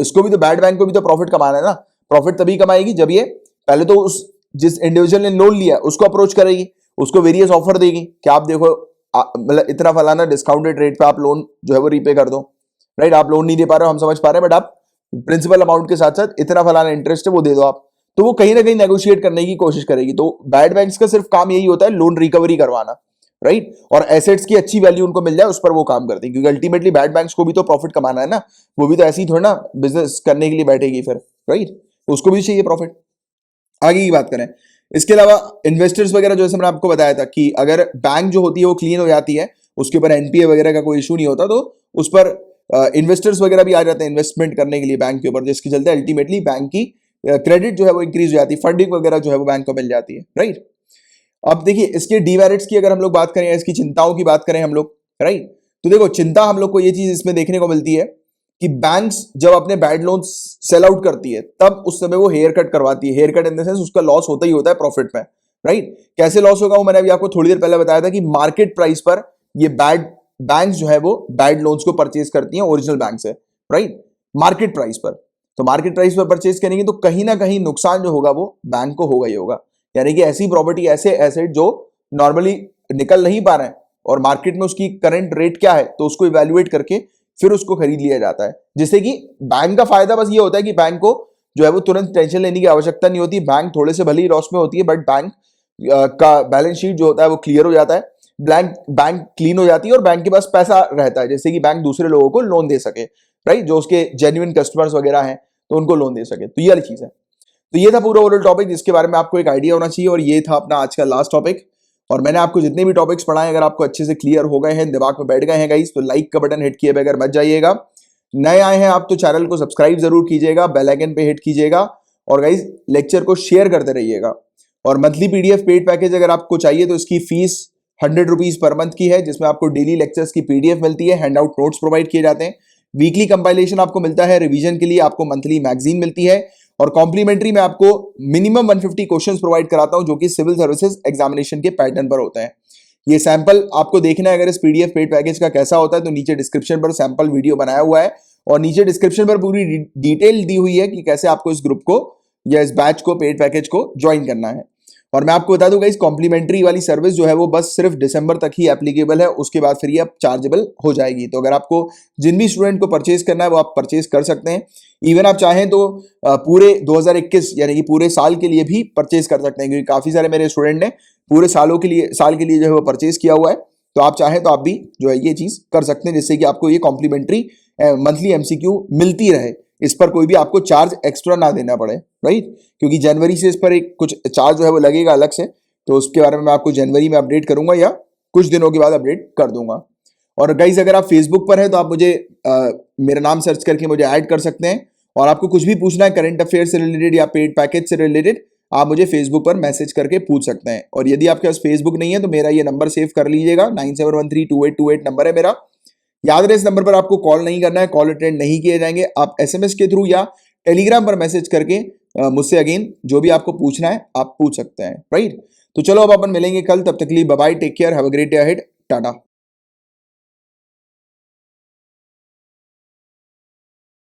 इसको भी तो बैड बैंक को भी तो प्रॉफिट कमाना है ना। प्रॉफिट तभी कमाएगी जब ये पहले तो उस जिस इंडिविजुअल ने लोन लिया उसको अप्रोच करेगी, उसको वेरियस ऑफर देगी कि आप देखो मतलब इतना फलाना डिस्काउंटेड रेट पे आप लोन जो है वो रीपे कर दो, राइट। आप लोन नहीं दे पा रहे हो, हम समझ पा रहे हैं, बट आप प्रिंसिपल अमाउंट के साथ साथ इतना फलाना इंटरेस्ट है वो दे दो आप। तो वो कहीं ना कहीं नेगोशिएट करने की कोशिश करेगी। तो बैड बैंक्स का सिर्फ काम यही होता है लोन रिकवरी करवाना, राइट, और एसेट्स की अच्छी वैल्यू उनको मिल जाए उस पर वो काम करते हैं, क्योंकि अल्टीमेटली बैड बैंक्स को भी तो प्रॉफिट कमाना है ना, वो भी तो ऐसे ही थोड़ा ना बिजनेस करने के लिए बैठेगी फिर, राइट, उसको भी चाहिए प्रॉफिट। आगे की बात करें, इसके अलावा इन्वेस्टर्स वगैरह जैसे मैंने आपको बताया था कि अगर बैंक जो होती है वो क्लीन हो जाती है, उसके ऊपर एनपीए वगैरह का कोई इशू नहीं होता, तो उस पर इन्वेस्टर्स वगैरह भी आ जाते हैं इन्वेस्टमेंट करने के लिए बैंक के ऊपर, जिसके चलते अल्टीमेटली बैंक की क्रेडिट जो है वो इंक्रीज हो जाती है, फंडिंग वगैरह जो है वो बैंक को मिल जाती है, राइट। अब देखिए इसके डीमेरिट्स की अगर हम लोग बात करें, इसकी चिंताओं की बात करें हम लोग, राइट, तो देखो चिंता हम लोग को ये चीज इसमें देखने को मिलती है कि बैंक्स जब अपने बैड लोन्स सेल आउट करती है तब उस समय वो हेयर कट करवाती है। Hair cut in the sense उसका लॉस होता ही होता है प्रॉफिट में, राइट। कैसे लॉस होगा वो मैंने अभी आपको थोड़ी देर पहले बताया था कि मार्केट प्राइस पर ये बैड बैंक्स जो है वो बैड लोन्स को परचेज करती हैं ओरिजिनल बैंक से, राइट, मार्केट प्राइस पर। तो मार्केट प्राइस पर परचेज करेंगे तो कहीं ना कहीं नुकसान जो होगा वो बैंक को होगा ही होगा, यानी कि ऐसी प्रॉपर्टी, ऐसे एसेट जो नॉर्मली निकल नहीं पा रहे हैं और मार्केट में उसकी करंट रेट क्या है तो उसको इवेल्युएट करके फिर उसको खरीद लिया जाता है, जिससे कि बैंक का फायदा बस ये होता है कि बैंक को जो है वो तुरंत टेंशन लेने की आवश्यकता नहीं होती। बैंक थोड़े से भले ही लॉस में होती है, बट बैंक का बैलेंस शीट जो होता है वो क्लियर हो जाता है, बैंक क्लीन हो जाती है और बैंक के पास पैसा रहता है, जैसे कि बैंक दूसरे लोगों को लोन दे सके, राइट, जो उसके जेन्युइन कस्टमर्स वगैरह हैं तो उनको लोन दे सके। तो ये वाली चीज है। तो ये था पूरा ओवरऑल टॉपिक जिसके बारे में आपको एक आइडिया होना चाहिए, और ये था अपना आज का लास्ट टॉपिक। और मैंने आपको जितने भी टॉपिक्स पढ़ाए अगर आपको अच्छे से क्लियर हो गए हैं, दिमाग में बैठ गए हैं गाइस, तो लाइक का बटन हिट किए बगैर मत जाइएगा। नए आए हैं आप तो चैनल को सब्सक्राइब जरूर कीजिएगा, बेल आइकन पे हिट कीजिएगा, और गाइस लेक्चर को शेयर करते रहिएगा। और मंथली पीडीएफ पेड पैकेज अगर आपको चाहिए तो इसकी फीस 100 रुपीज पर मंथ की है, जिसमें आपको डेली लेक्चर्स की पीडीएफ मिलती है, हैंड आउट नोट्स प्रोवाइड किए जाते हैं, वीकली कंपाइलेशन आपको मिलता है, रिवीजन के लिए आपको मंथली मैगजीन मिलती है, और कॉम्प्लीमेंट्री में आपको मिनिमम 150 क्वेश्चंस प्रोवाइड कराता हूं जो कि सिविल सर्विसेज एग्जामिनेशन के पैटर्न पर होते हैं। ये सैंपल आपको देखना है अगर इस पीडीएफ पेड पैकेज का कैसा होता है तो नीचे डिस्क्रिप्शन पर सैंपल वीडियो बनाया हुआ है, और नीचे डिस्क्रिप्शन पर पूरी डिटेल दी हुई है कि कैसे आपको इस ग्रुप को या इस बैच को, पेड पैकेज को ज्वाइन करना है। और मैं आपको बता दूंगा इस कॉम्प्लीमेंट्री वाली सर्विस जो है वो बस सिर्फ दिसंबर तक ही एप्लीकेबल है, उसके बाद फिर ये अब चार्जेबल हो जाएगी। तो अगर आपको जिन भी स्टूडेंट को परचेज करना है वो आप परचेज कर सकते हैं। इवन आप चाहें तो पूरे 2021 यानी कि पूरे साल के लिए भी परचेज कर सकते हैं, क्योंकि काफी सारे मेरे स्टूडेंट ने पूरे साल के लिए जो है वो परचेज किया हुआ है। तो आप चाहें तो आप भी जो है ये चीज कर सकते हैं, जिससे कि आपको ये कॉम्प्लीमेंट्री मंथली एमसीक्यू मिलती रहे, इस पर कोई भी आपको चार्ज एक्स्ट्रा ना देना पड़े, राइट, क्योंकि जनवरी से इस पर एक कुछ चार्ज जो है वो लगेगा अलग से, तो उसके बारे में मैं आपको जनवरी में अपडेट करूंगा या कुछ दिनों के बाद अपडेट कर दूंगा। और गाइज अगर आप फेसबुक पर हैं तो आप मुझे मेरा नाम सर्च करके मुझे ऐड कर सकते हैं, और आपको कुछ भी पूछना है करंट अफेयर से रिलेटेड या पेड पैकेज से रिलेटेड, आप मुझे फेसबुक पर मैसेज करके पूछ सकते हैं। और यदि आपके पास फेसबुक नहीं है तो मेरा ये नंबर सेव कर लीजिएगा, 97132828 नंबर है मेरा। याद रहे इस नंबर पर आपको कॉल नहीं करना है, कॉल अटेंड नहीं किए जाएंगे। आप एसएमएस के थ्रू या टेलीग्राम पर मैसेज करके मुझसे अगेन जो भी आपको पूछना है आप पूछ सकते हैं, राइट। तो चलो अब अपन मिलेंगे कल, तब तक के लिए bye bye, take care, have a great day ahead, Tata.